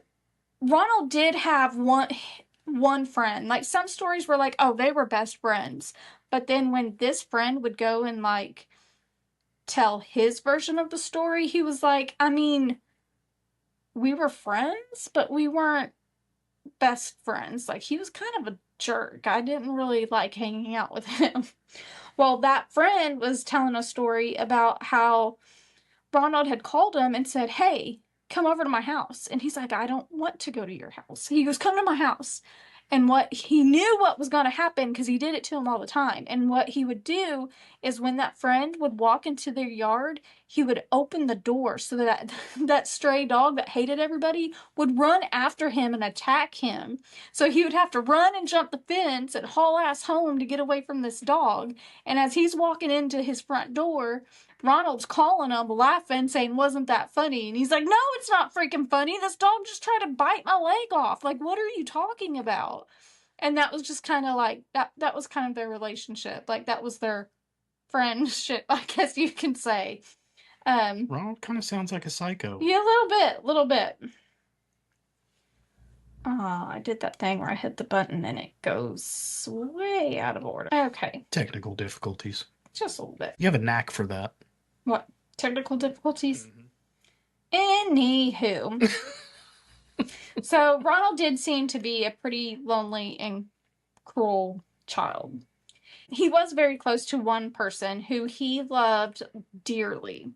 Speaker 2: Ronald did have one friend. Like some stories were like, oh, they were best friends. But then when this friend would go and like tell his version of the story, he was like, I mean, we were friends, but we weren't best friends. Like he was kind of a jerk. I didn't really like hanging out with him. Well, that friend was telling a story about how Ronald had called him and said, hey, come over to my house. And he's like, I don't want to go to your house. He goes, come to my house. And what he knew what was going to happen because he did it to him all the time. And what he would do is when that friend would walk into their yard, he would open the door so that that stray dog that hated everybody would run after him and attack him. So he would have to run and jump the fence and haul ass home to get away from this dog. And as he's walking into his front door, Ronald's calling him, laughing, saying, wasn't that funny? And he's like, no, it's not freaking funny. This dog just tried to bite my leg off. Like, what are you talking about? And that was just kind of like, that was kind of their relationship. Like, that was their friendship, I guess you can say.
Speaker 1: Ronald kind of sounds like a psycho.
Speaker 2: Yeah, a little bit. Oh, I did that thing where I hit the button and it goes way out of order. Okay.
Speaker 1: Technical difficulties.
Speaker 2: Just a little bit.
Speaker 1: You have a knack for that.
Speaker 2: What? Technical difficulties? Anywho. So Ronald did seem to be a pretty lonely and cruel child. He was very close to one person who he loved dearly,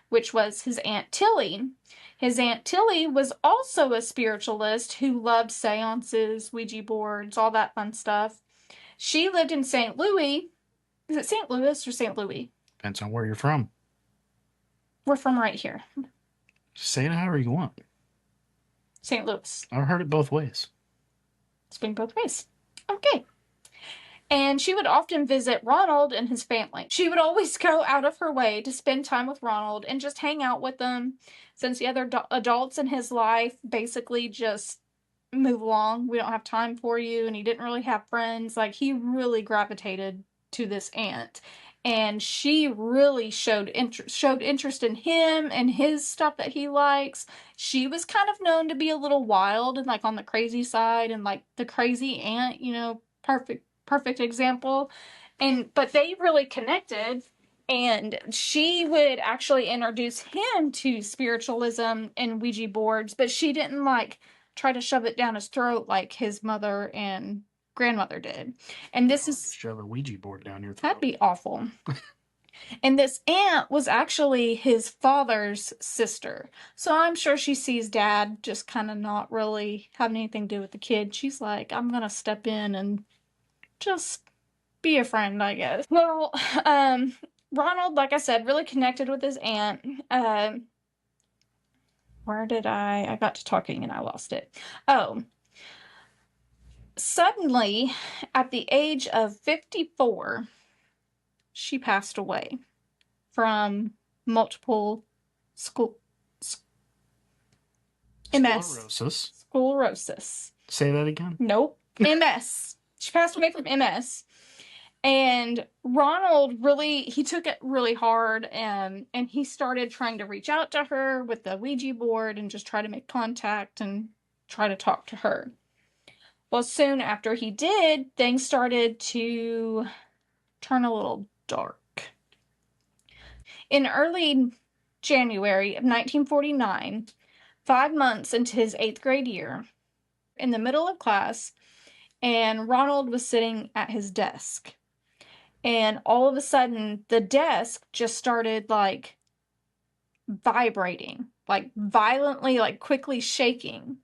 Speaker 2: which was his Aunt Tilly. His Aunt Tilly was also a spiritualist who loved seances, Ouija boards, all that fun stuff. She lived in St. Louis. Is it St. Louis or St. Louis?
Speaker 1: Depends on where you're from.
Speaker 2: We're from right here.
Speaker 1: Say it however you want.
Speaker 2: St. Louis.
Speaker 1: I've heard it both ways.
Speaker 2: Swing both ways. Okay. And she would often visit Ronald and his family. She would always go out of her way to spend time with Ronald and just hang out with them, since the other adults in his life basically just move along. We don't have time for you. And he didn't really have friends. Like, he really gravitated to this aunt. And she really showed interest in him and his stuff that he likes. She was kind of known to be a little wild and like on the crazy side and like the crazy aunt, perfect example. But they really connected, and she would actually introduce him to spiritualism and Ouija boards, but she didn't like try to shove it down his throat like his mother and grandmother did. And this is
Speaker 1: shove a Ouija board down your throat.
Speaker 2: That'd be awful. And this aunt was actually his father's sister. So I'm sure she sees dad just kind of not really having anything to do with the kid. She's like, I'm going to step in and just be a friend, I guess. Well, Ronald, like I said, really connected with his aunt. Where did I got to talking and I lost it. Oh. Suddenly, at the age of 54, she passed away from multiple school MS.
Speaker 1: Sclerosis.
Speaker 2: Sclerosis.
Speaker 1: Say that again.
Speaker 2: Nope. MS. She passed away from MS. And Ronald he took it really hard, and he started trying to reach out to her with the Ouija board and just try to make contact and try to talk to her. Well, soon after he did, things started to turn a little dark. In early January of 1949, 5 months into his 8th grade year, in the middle of class, and Ronald was sitting at his desk. And all of a sudden, the desk just started like vibrating, like violently, like quickly shaking.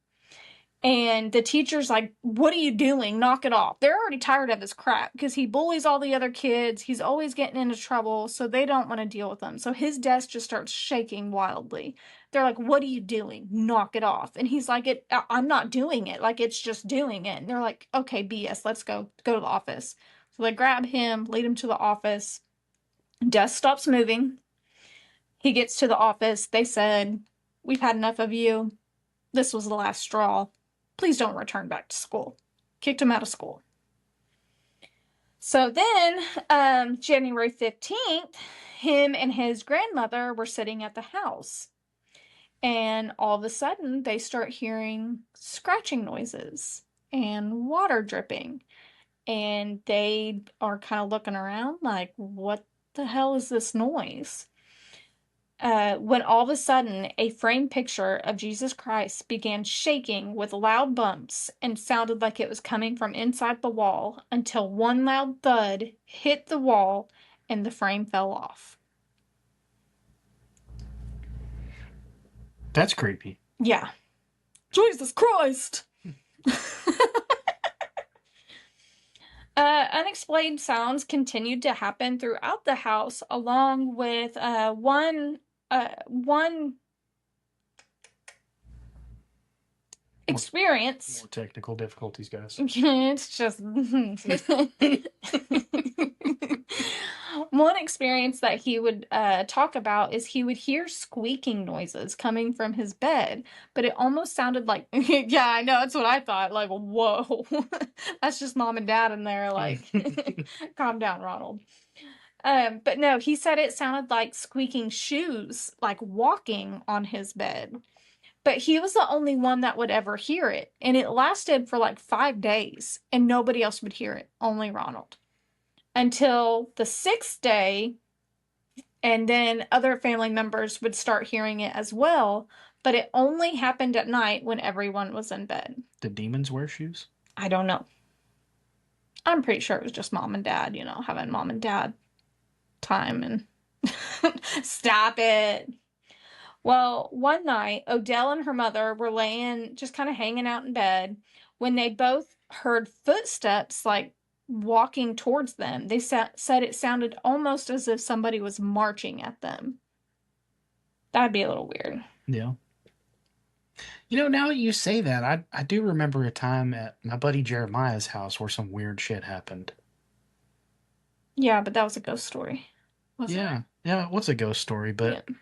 Speaker 2: And the teacher's like, "What are you doing? Knock it off." They're already tired of his crap because he bullies all the other kids. He's always getting into trouble, so they don't want to deal with him. So his desk just starts shaking wildly. They're like, "What are you doing? Knock it off." And he's like, "I'm not doing it. Like, it's just doing it." And they're like, "Okay, BS, let's go to the office." So they grab him, lead him to the office. Desk stops moving. He gets to the office. They said, "We've had enough of you. This was the last straw. Please don't return back to school." Kicked him out of school. So then, January 15th, him and his grandmother were sitting at the house. And all of a sudden, they start hearing scratching noises and water dripping. And they are kind of looking around like, what the hell is this noise? When all of a sudden a framed picture of Jesus Christ began shaking with loud bumps and sounded like it was coming from inside the wall until one loud thud hit the wall and the frame fell off.
Speaker 1: That's creepy.
Speaker 2: Yeah. Jesus Christ! Unexplained sounds continued to happen throughout the house, along with one experience.
Speaker 1: More technical difficulties, guys.
Speaker 2: It's just one experience that he would talk about is he would hear squeaking noises coming from his bed, but it almost sounded like yeah, I know, that's what I thought. Like, whoa, that's just mom and dad in there. Like, calm down, Ronald. But no, he said it sounded like squeaking shoes, like walking on his bed. But he was the only one that would ever hear it. And it lasted for like 5 days, and nobody else would hear it, only Ronald. Until the 6th day, and then other family members would start hearing it as well. But it only happened at night when everyone was in bed.
Speaker 1: Did demons wear shoes?
Speaker 2: I don't know. I'm pretty sure it was just mom and dad, having mom and dad time and stop it. Well, one night, Odell and her mother were laying, just kind of hanging out in bed, when they both heard footsteps, like, walking towards them. They said it sounded almost as if somebody was marching at them. That'd be a little weird.
Speaker 1: Yeah. Now that you say that, I do remember a time at my buddy Jeremiah's house where some weird shit happened.
Speaker 2: Yeah, but that was a ghost story.
Speaker 1: Yeah. Yeah, it was a ghost story, but
Speaker 2: yeah.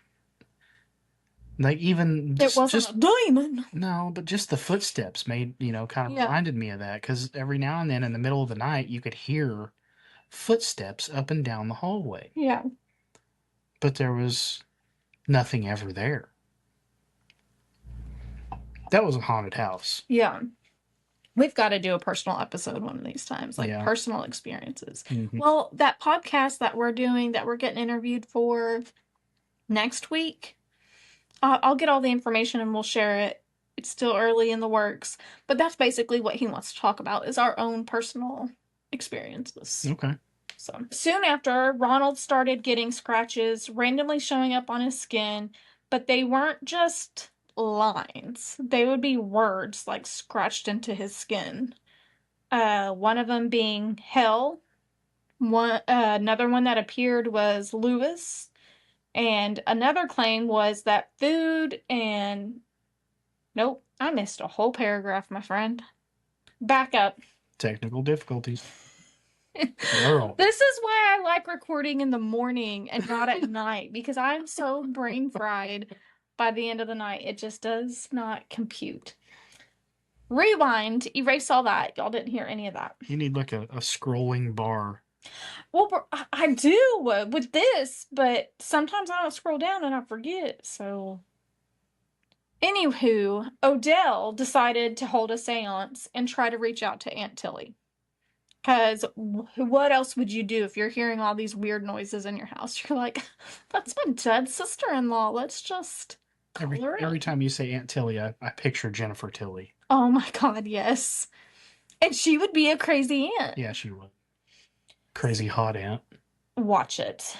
Speaker 1: Like even
Speaker 2: it wasn't a demon.
Speaker 1: No, but just the footsteps made kind of reminded me of that, because every now and then in the middle of the night you could hear footsteps up and down the hallway.
Speaker 2: Yeah.
Speaker 1: But there was nothing ever there. That was a haunted house.
Speaker 2: Yeah. We've got to do a personal episode one of these times, like personal experiences.
Speaker 1: Mm-hmm.
Speaker 2: Well, that podcast that we're doing, that we're getting interviewed for next week, I'll get all the information and we'll share it. It's still early in the works, but that's basically what he wants to talk about, is our own personal experiences.
Speaker 1: Okay.
Speaker 2: So soon after, Ronald started getting scratches randomly showing up on his skin, but they weren't just lines. They would be words like scratched into his skin. One of them being hell. Another one that appeared was Lewis. And another claim was that food and... Nope, I missed a whole paragraph, my friend. Back up.
Speaker 1: Technical difficulties. Girl.
Speaker 2: This is why I like recording in the morning and not at night, because I'm so brain fried by the end of the night. It just does not compute. Rewind, erase all that. Y'all didn't hear any of that.
Speaker 1: You need like a scrolling bar.
Speaker 2: Well, I do with this, but sometimes I don't scroll down and I forget, so. Anywho, Odell decided to hold a seance and try to reach out to Aunt Tilly. Because what else would you do if you're hearing all these weird noises in your house? You're like, that's my dead sister-in-law. Let's just
Speaker 1: Every time you say Aunt Tilly, I picture Jennifer Tilly.
Speaker 2: Oh my God, yes. And she would be a crazy aunt.
Speaker 1: Yeah, she would. Crazy hot aunt.
Speaker 2: Watch it.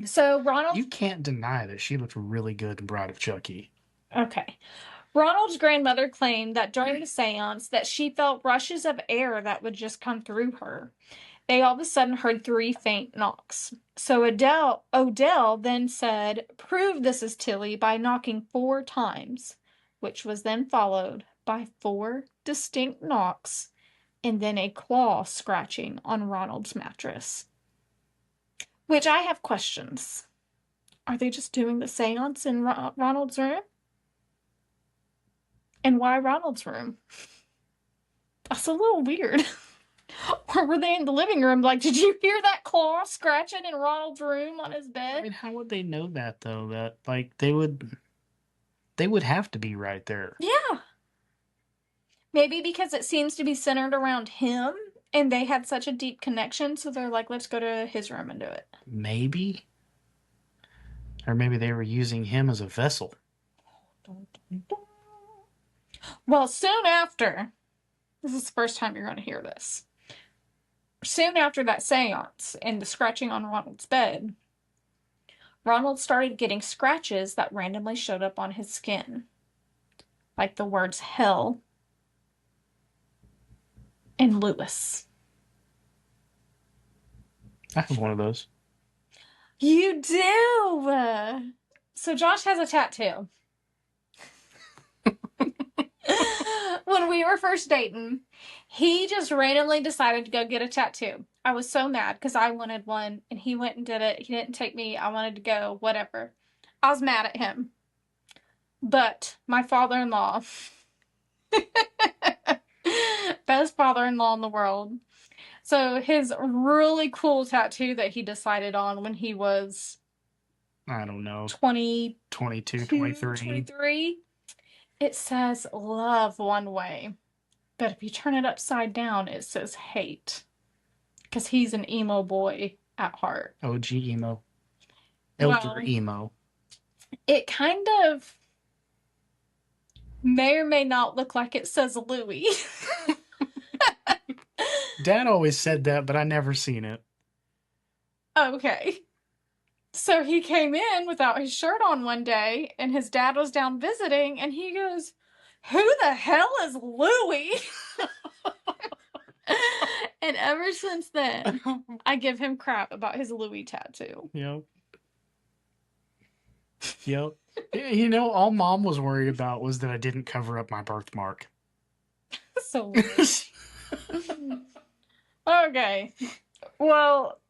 Speaker 2: So Ronald...
Speaker 1: You can't deny that she looked really good in Bride of Chucky.
Speaker 2: Okay. Ronald's grandmother claimed that during the seance that she felt rushes of air that would just come through her. They all of a sudden heard 3 faint knocks. So Odell then said, "Prove this is Tilly by knocking 4 times," which was then followed by 4 distinct knocks and then a claw scratching on Ronald's mattress. Which I have questions. Are they just doing the seance in Ronald's room? And why Ronald's room? That's a little weird. Or were they in the living room? Like, did you hear that claw scratching in Ronald's room on his bed?
Speaker 1: I mean, how would they know that though? That like they would have to be right there.
Speaker 2: Yeah. Maybe because it seems to be centered around him and they had such a deep connection, so they're like, let's go to his room and do it.
Speaker 1: Maybe. Or maybe they were using him as a vessel.
Speaker 2: Well, soon after, this is the first time you're going to hear this. Soon after that seance and the scratching on Ronald's bed, Ronald started getting scratches that randomly showed up on his skin. Like the words hell and Lewis.
Speaker 1: I have one of those.
Speaker 2: You do! So Josh has a tattoo. When we were first dating, he just randomly decided to go get a tattoo. I was so mad because I wanted one and he went and did it. He didn't take me. I wanted to go, whatever. I was mad at him. But my father-in-law, best father-in-law in the world. So his really cool tattoo that he decided on when he was,
Speaker 1: I don't know,
Speaker 2: 22,
Speaker 1: 23.
Speaker 2: 23. It says love one way, but if you turn it upside down, it says hate. Because he's an emo boy at heart.
Speaker 1: OG emo. Elder emo.
Speaker 2: It kind of may or may not look like it says Louis.
Speaker 1: Dad always said that, but I never seen it.
Speaker 2: Okay. So he came in without his shirt on one day, and his dad was down visiting, and he goes, "Who the hell is Louis?" And ever since then, I give him crap about his Louis tattoo.
Speaker 1: Yep. Yep. You know, all Mom was worried about was that I didn't cover up my birthmark.
Speaker 2: So weird. Okay. Well,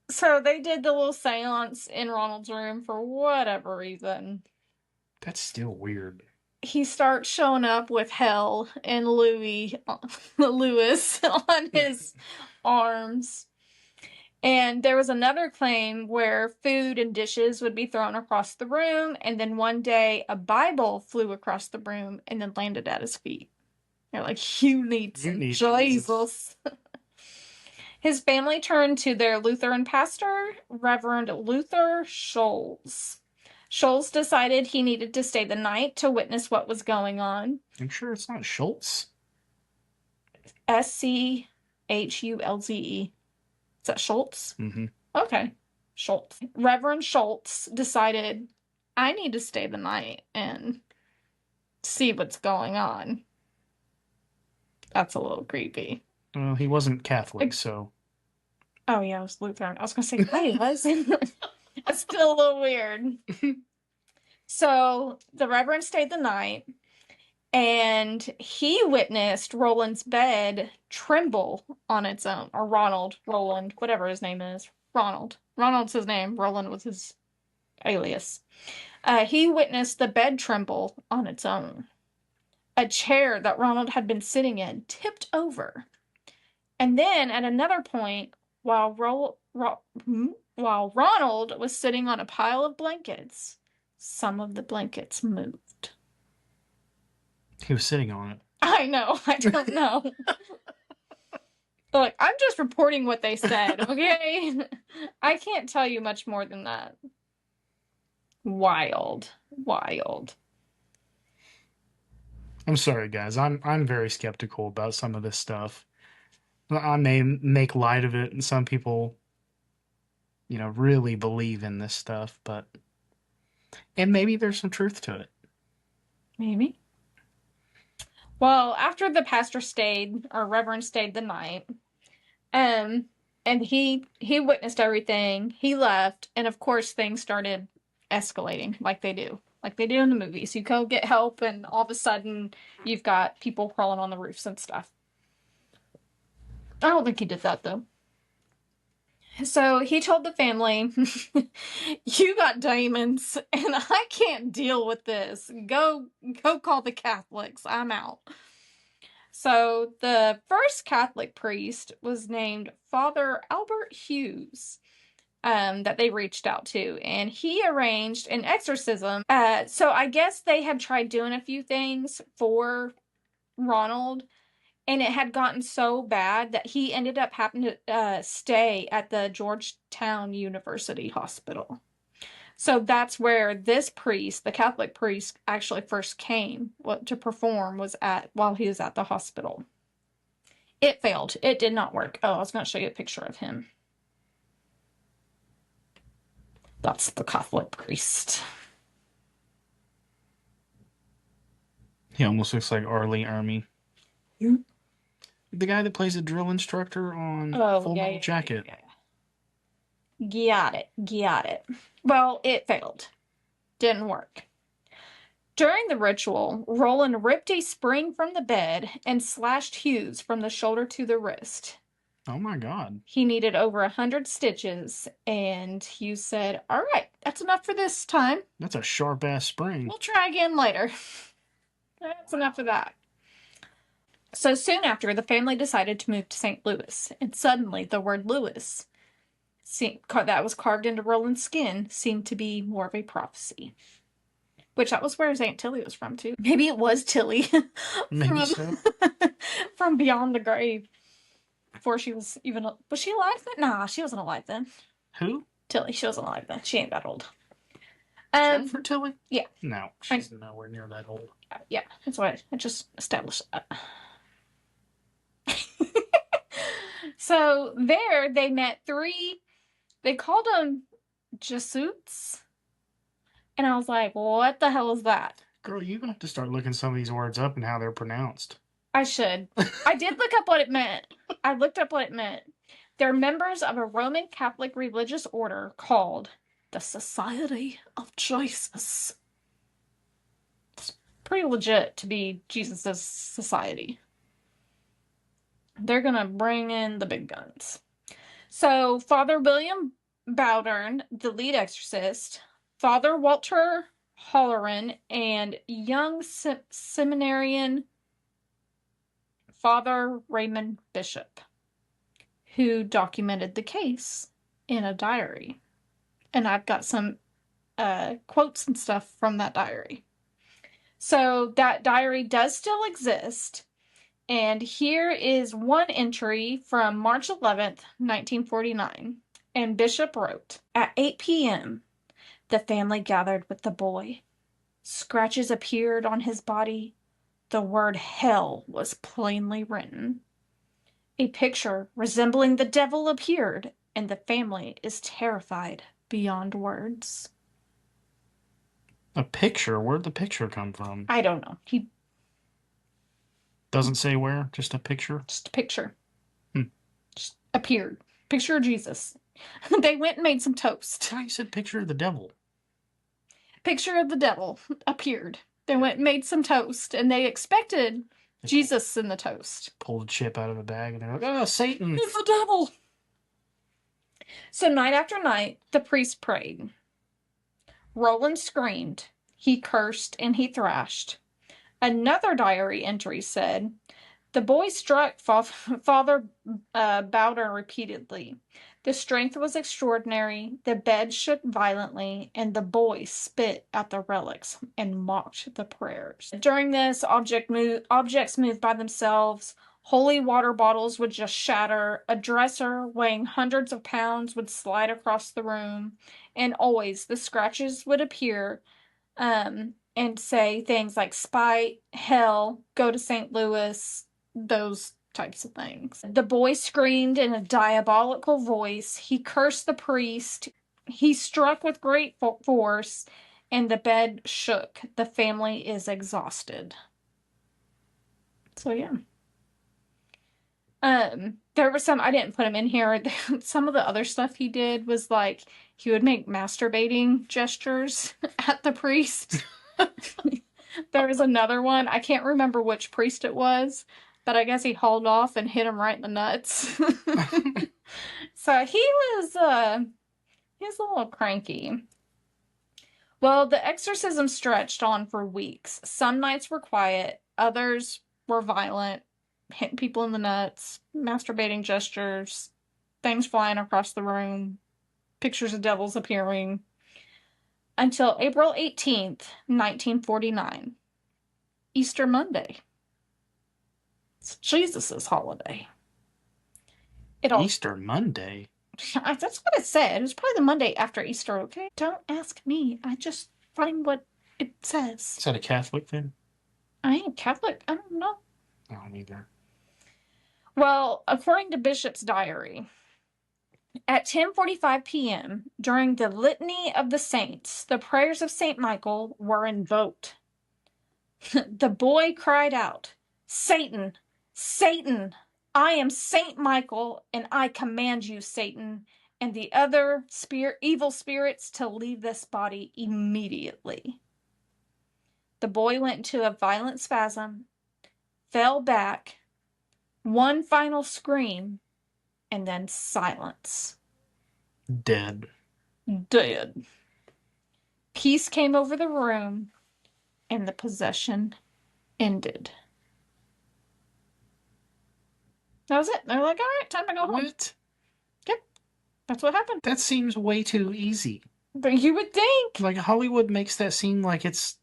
Speaker 2: so they did the little seance in Ronald's room for whatever reason.
Speaker 1: That's still weird.
Speaker 2: He starts showing up with hell and Louis on his arms. And there was another claim where food and dishes would be thrown across the room, and then one day a Bible flew across the room and then landed at his feet. They're like, you need Jesus. His family turned to their Lutheran pastor, Reverend Luther Scholes. Scholes decided he needed to stay the night to witness what was going on.
Speaker 1: I'm sure it's not Schultz.
Speaker 2: Schulze. Is that Schultz?
Speaker 1: Mm-hmm.
Speaker 2: Okay. Schultz. Reverend Schultz decided, I need to stay the night and see what's going on. That's a little creepy.
Speaker 1: Well, he wasn't Catholic, so...
Speaker 2: Oh, yeah, it was Lutheran. I was going to say, hey, was It's still a little weird. So, the Reverend stayed the night, And he witnessed Roland's bed tremble on its own. Or Roland, whatever his name is. Ronald. Ronald's his name. Roland was his alias. He witnessed the bed tremble on its own. A chair that Ronald had been sitting in tipped over. And then at another point, while Ronald was sitting on a pile of blankets, some of the blankets moved.
Speaker 1: He was sitting on it.
Speaker 2: I know. I don't know. Look, I'm just reporting what they said, okay? I can't tell you much more than that. Wild. Wild.
Speaker 1: I'm sorry, guys. I'm very skeptical about some of this stuff. I may make light of it, and some people, really believe in this stuff, and maybe there's some truth to it.
Speaker 2: Maybe. Well, after the pastor stayed, or Reverend stayed the night, and he witnessed everything. He left, and of course things started escalating like they do in the movies. You go get help, and all of a sudden you've got people crawling on the roofs and stuff. I don't think he did that though. So he told the family, "You got demons, and I can't deal with this. Go call the Catholics. I'm out." So the first Catholic priest was named Father Albert Hughes, that they reached out to, and he arranged an exorcism. So I guess they had tried doing a few things for Ronald, and it had gotten so bad that he ended up having to stay at the Georgetown University Hospital. So that's where this priest, the Catholic priest, actually first came to perform, while he was at the hospital. It failed. It did not work. Oh, I was going to show you a picture of him. That's the Catholic priest.
Speaker 1: He almost looks like Arlie Ermy.
Speaker 2: You?
Speaker 1: The guy that plays a drill instructor on Full Metal Jacket.
Speaker 2: Got it. Well, it failed. Didn't work. During the ritual, Roland ripped a spring from the bed and slashed Hughes from the shoulder to the wrist.
Speaker 1: Oh my God.
Speaker 2: He needed over 100 stitches, and Hughes said, "All right, that's enough for this time.
Speaker 1: That's a sharp-ass spring.
Speaker 2: We'll try again later." That's enough of that. So soon after, the family decided to move to St. Louis, and suddenly the word Louis, that was carved into Roland's skin, seemed to be more of a prophecy. Which that was where his Aunt Tilly was from, too. Maybe it was Tilly.
Speaker 1: Maybe so.
Speaker 2: From beyond the grave. Before she was even... Was she alive then? Nah, she wasn't alive then.
Speaker 1: Who?
Speaker 2: Tilly. She wasn't alive then. She ain't that old.
Speaker 1: For Tilly?
Speaker 2: Yeah.
Speaker 1: No, she's nowhere near that old.
Speaker 2: Yeah, that's why I just established that. So there they met three... They called them Jesuits. And I was like, what the hell is that?
Speaker 1: Girl, you're going to have to start looking some of these words up and how they're pronounced.
Speaker 2: I should. I did look up what it meant. I looked up what it meant. They're members of a Roman Catholic religious order called the Society of Jesus. It's pretty legit to be Jesus' society. They're going to bring in the big guns. So Father William Bowdern, the lead exorcist, Father Walter Halloran, and young seminarian Father Raymond Bishop, who documented the case in a diary. And I've got some quotes and stuff from that diary. So that diary does still exist. And here is one entry from March 11th, 1949. And Bishop wrote, "At 8 p.m., the family gathered with the boy. Scratches appeared on his body. The word hell was plainly written. A picture resembling the devil appeared, and the family is terrified beyond words."
Speaker 1: A picture? Where'd the picture come from?
Speaker 2: I don't know. He
Speaker 1: doesn't say where, just a picture?
Speaker 2: Just a picture. Just appeared. Picture of Jesus. They went and made some toast.
Speaker 1: I thought you said picture of the devil.
Speaker 2: Picture of the devil appeared. They went and made some toast, and they expected Jesus in the toast.
Speaker 1: Pulled a chip out of a bag, and they're like, "Oh, Satan!
Speaker 2: It's the devil!" So night after night, the priest prayed. Roland screamed. He cursed and he thrashed. Another diary entry said, the boy struck Father Bowder repeatedly. The strength was extraordinary. The bed shook violently, and the boy spit at the relics and mocked the prayers. During this, objects moved by themselves. Holy water bottles would just shatter. A dresser weighing hundreds of pounds would slide across the room. And always the scratches would appear and say things like spite, hell, go to St. Louis, those types of things. The boy screamed in a diabolical voice. He cursed the priest. He struck with great force, and the bed shook. The family is exhausted. So, yeah. There was some, I didn't put him in here. Some of the other stuff he did was like, he would make masturbating gestures at the priest. There was another one. I can't remember which priest it was, but I guess he hauled off and hit him right in the nuts. So he was a little cranky. Well, the exorcism stretched on for weeks. Some nights were quiet, others were violent, hitting people in the nuts, masturbating gestures, things flying across the room, pictures of devils appearing. Until April 18th, 1949. Easter Monday. It's Jesus' holiday.
Speaker 1: Easter Monday?
Speaker 2: That's what it said. It was probably the Monday after Easter, okay? Don't ask me. I just find what it says.
Speaker 1: Is that a Catholic thing?
Speaker 2: I ain't Catholic. I don't know.
Speaker 1: I don't either.
Speaker 2: Well, according to Bishop's diary, at 10:45 p.m., during the Litany of the Saints, the prayers of St. Michael were invoked. The boy cried out, Satan, Satan, I am Saint Michael, and I command you, Satan, and the other evil spirits to leave this body immediately. The boy went into a violent spasm, fell back, one final scream, and then silence.
Speaker 1: Dead.
Speaker 2: Peace came over the room, and the possession ended. That was it. They're like, all right, time to go home.
Speaker 1: What?
Speaker 2: Yep. That's what happened.
Speaker 1: That seems way too easy.
Speaker 2: But you would think.
Speaker 1: Like, Hollywood makes that seem like it's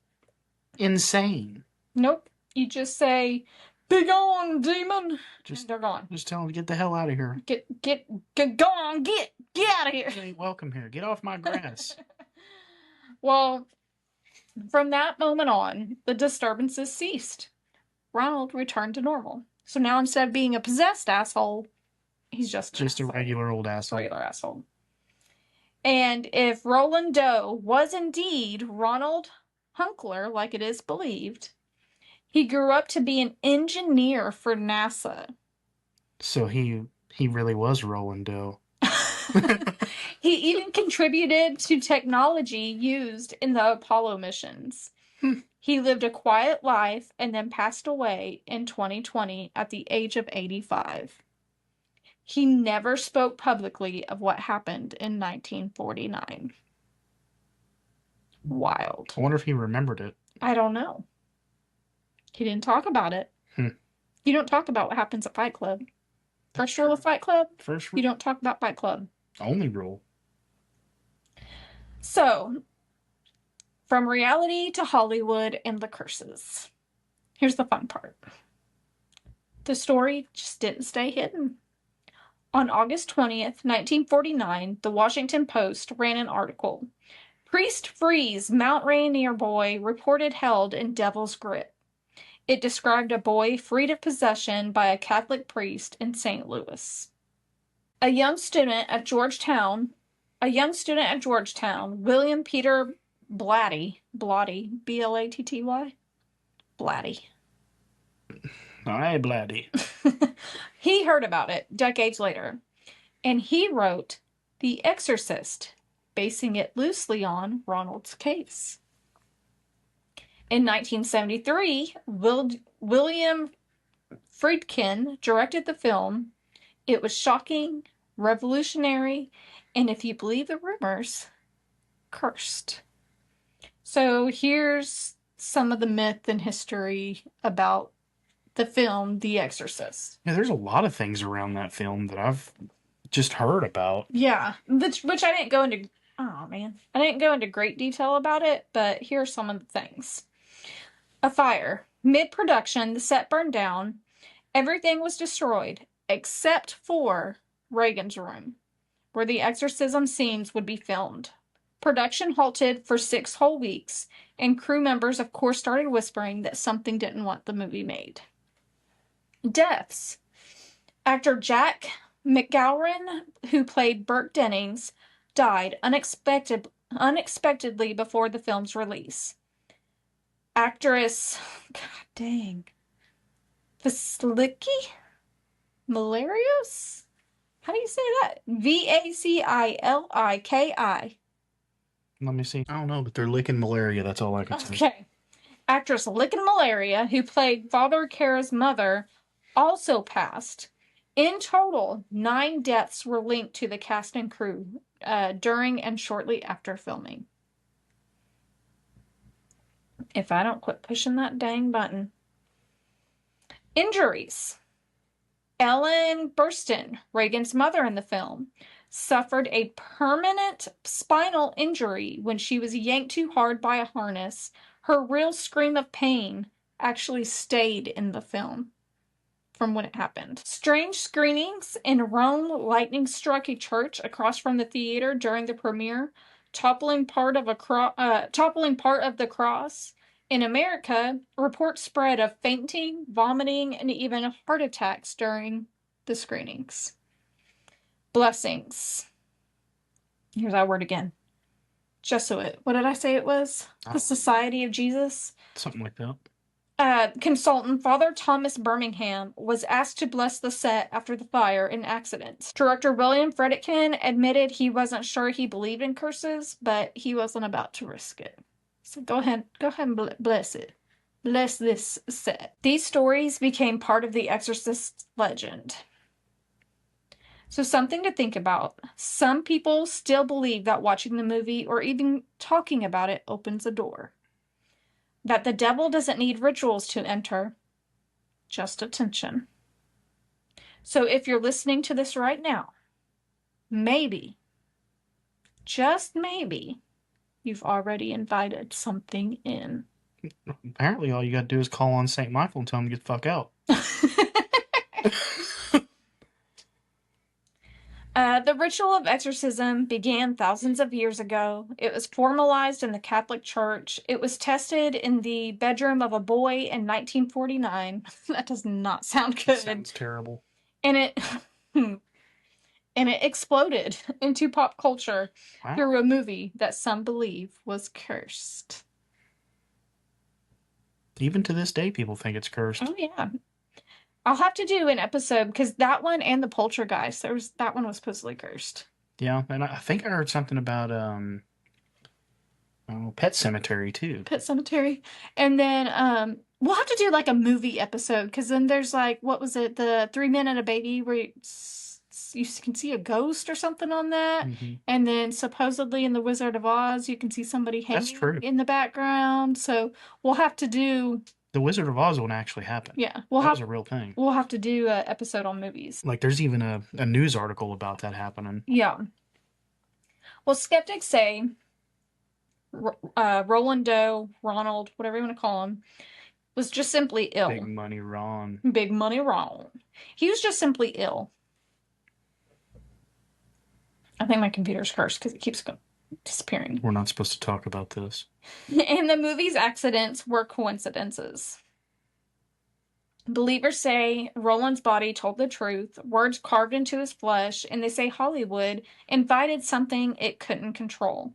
Speaker 1: insane.
Speaker 2: Nope. You just say, be gone, demon. And they're gone.
Speaker 1: Just tell them to get the hell out of here.
Speaker 2: Get gone. Get out of here.
Speaker 1: You ain't welcome here. Get off my grass.
Speaker 2: Well, from that moment on, the disturbances ceased. Ronald returned to normal. So now instead of being a possessed asshole, he's just
Speaker 1: a regular old asshole.
Speaker 2: Regular asshole. And if Roland Doe was indeed Ronald Hunkler, like it is believed, he grew up to be an engineer for NASA.
Speaker 1: So he really was Roland Doe.
Speaker 2: He even contributed to technology used in the Apollo missions. He lived a quiet life and then passed away in 2020 at the age of 85. He never spoke publicly of what happened in 1949. Wild.
Speaker 1: I wonder if he remembered it.
Speaker 2: I don't know. He didn't talk about it. You don't talk about what happens at Fight Club. First rule of Fight Club?
Speaker 1: First rule?
Speaker 2: You don't talk about Fight Club.
Speaker 1: Only rule.
Speaker 2: So, from reality to Hollywood and the curses. Here's the fun part. The story just didn't stay hidden. On August 20th, 1949, the Washington Post ran an article. Priest frees Mount Rainier boy reported held in devil's grip. It described a boy freed of possession by a Catholic priest in St. Louis. A young student at Georgetown, William Peter Blatty, B-L-A-T-T-Y? Blatty.
Speaker 1: Aye, Blatty.
Speaker 2: He heard about it decades later, and he wrote The Exorcist, basing it loosely on Ronald's case. In 1973, William Friedkin directed the film. It was shocking, revolutionary, and if you believe the rumors, cursed. So here's some of the myth and history about the film The Exorcist.
Speaker 1: Yeah, there's a lot of things around that film that I've just heard about.
Speaker 2: Yeah, which I didn't go into. Oh man, I didn't go into great detail about it, but here are some of the things. A fire. Mid-production, the set burned down. Everything was destroyed except for Reagan's room, where the exorcism scenes would be filmed. Production halted for 6 whole weeks, and crew members, of course, started whispering that something didn't want the movie made. Deaths. Actor Jack McGowan, who played Burt Dennings, died unexpectedly before the film's release. Actress, god dang, Vasiliki Malarios? How do you say that? Vaciliki.
Speaker 1: Let me see. I don't know, but they're licking malaria. That's all I can say.
Speaker 2: Okay. Actress Lickin' Malaria, who played Father Kara's mother, also passed. In total, 9 deaths were linked to the cast and crew during and shortly after filming. If I don't quit pushing that dang button. Injuries. Ellen Burstyn, Reagan's mother in the film, suffered a permanent spinal injury when she was yanked too hard by a harness. Her real scream of pain actually stayed in the film from when it happened. Strange screenings in Rome, lightning struck a church across from the theater during the premiere, toppling part of the cross. In America, reports spread of fainting, vomiting, and even heart attacks during the screenings. Blessings. Here's that word again. Jesuit. What did I say it was? The Society of Jesus?
Speaker 1: Something like that.
Speaker 2: Consultant Father Thomas Birmingham was asked to bless the set after the fire and accidents. Director William Friedkin admitted he wasn't sure he believed in curses, but he wasn't about to risk it. So go ahead and bless it. Bless this set. These stories became part of the Exorcist legend. So something to think about. Some people still believe that watching the movie or even talking about it opens a door. That the devil doesn't need rituals to enter, just attention. So if you're listening to this right now, maybe, just maybe, you've already invited something in.
Speaker 1: Apparently, all you gotta do is call on St. Michael and tell him to get the fuck out.
Speaker 2: The ritual of exorcism began thousands of years ago. It was formalized in the Catholic Church. It was tested in the bedroom of a boy in 1949. That does not sound good.
Speaker 1: Sounds terrible.
Speaker 2: And it exploded into pop culture through a movie that some believe was cursed.
Speaker 1: Even to this day, people think it's cursed.
Speaker 2: Oh yeah. I'll have to do an episode because that one and the Poltergeist, that one was supposedly cursed.
Speaker 1: Yeah, and I think I heard something about Pet Cemetery too.
Speaker 2: Pet Cemetery. And then we'll have to do like a movie episode because then there's like, what was it? The 3 Men and a Baby where you can see a ghost or something on that.
Speaker 1: Mm-hmm.
Speaker 2: And then supposedly in The Wizard of Oz, you can see somebody hanging in the background. So we'll have to do...
Speaker 1: The Wizard of Oz one actually happened.
Speaker 2: Yeah.
Speaker 1: That was a real thing.
Speaker 2: We'll have to do an episode on movies.
Speaker 1: Like there's even a news article about that happening.
Speaker 2: Yeah. Well, skeptics say Roland Doe, Ronald, whatever you want to call him, was just simply ill.
Speaker 1: Big Money Ron.
Speaker 2: Big Money Ron. He was just simply ill. I think my computer's cursed because it keeps disappearing.
Speaker 1: We're not supposed to talk about this.
Speaker 2: And the movie's accidents were coincidences. Believers say Roland's body told the truth, words carved into his flesh, and they say Hollywood invited something it couldn't control.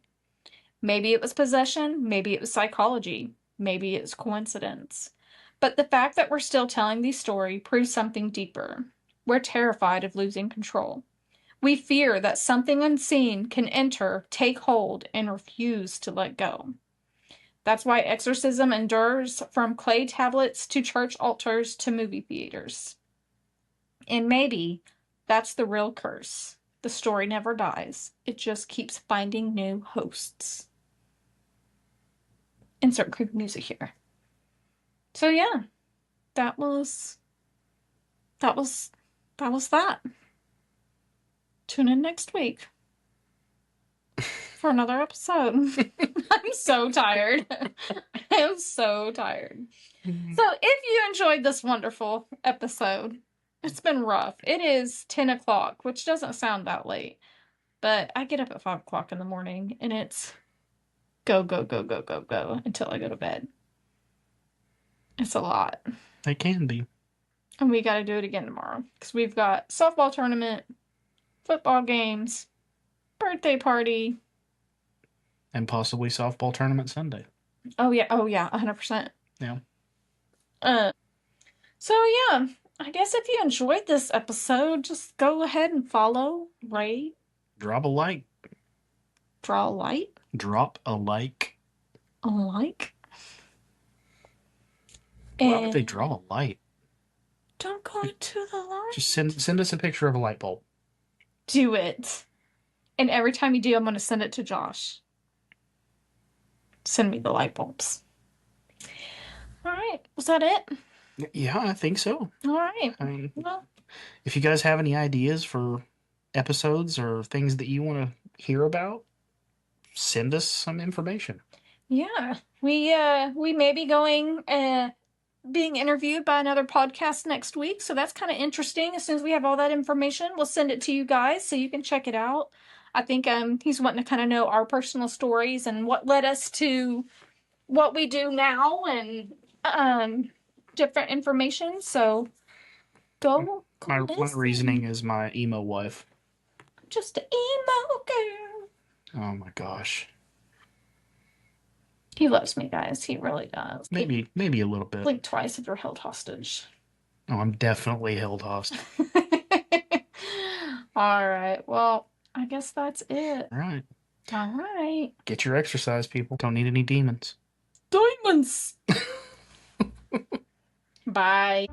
Speaker 2: Maybe it was possession, maybe it was psychology, maybe it was coincidence. But the fact that we're still telling these stories proves something deeper. We're terrified of losing control. We fear that something unseen can enter, take hold, and refuse to let go. That's why exorcism endures from clay tablets to church altars to movie theaters. And maybe that's the real curse. The story never dies. It just keeps finding new hosts. Insert creepy music here. So yeah, that was that was that. Tune in next week for another episode. I'm so tired. I am so tired. So if you enjoyed this wonderful episode, it's been rough. It is 10 o'clock, which doesn't sound that late, but I get up at 5 o'clock in the morning and it's go, go, go, go, go, go until I go to bed. It's a lot.
Speaker 1: It can be.
Speaker 2: And we got to do it again tomorrow because we've got softball tournament, football games, birthday party,
Speaker 1: And possibly softball tournament Sunday.
Speaker 2: Oh yeah, 100%.
Speaker 1: Yeah.
Speaker 2: So yeah, I guess if you enjoyed this episode, just go ahead and follow, rate,
Speaker 1: Drop a like.
Speaker 2: draw a light,
Speaker 1: Drop a like.
Speaker 2: a like.
Speaker 1: Why would they draw a light?
Speaker 2: Don't go into the light.
Speaker 1: Just send us a picture of a light bulb.
Speaker 2: Do it. And every time you do, I'm going to send it to Josh. Send me the light bulbs. All right. Was that it?
Speaker 1: Yeah, I think so.
Speaker 2: All right.
Speaker 1: I mean,
Speaker 2: Well,
Speaker 1: if you guys have any ideas for episodes or things that you want to hear about, send us some information.
Speaker 2: yeah. We may be going being interviewed by another podcast next week, so that's kind of interesting. As soon as we have all that information, we'll send it to you guys so you can check it out. I think he's wanting to kind of know our personal stories and what led us to what we do now and different information. So go
Speaker 1: My
Speaker 2: listen.
Speaker 1: reasoning is my emo wife.
Speaker 2: Just an emo girl.
Speaker 1: Oh my gosh.
Speaker 2: He loves me, guys. He really does.
Speaker 1: Maybe a little bit.
Speaker 2: Blink twice if you're held hostage.
Speaker 1: Oh, I'm definitely held hostage.
Speaker 2: All right. Well, I guess that's it.
Speaker 1: All right.
Speaker 2: All right.
Speaker 1: Get your exercise, people. Don't need any demons.
Speaker 2: Diamonds. Bye.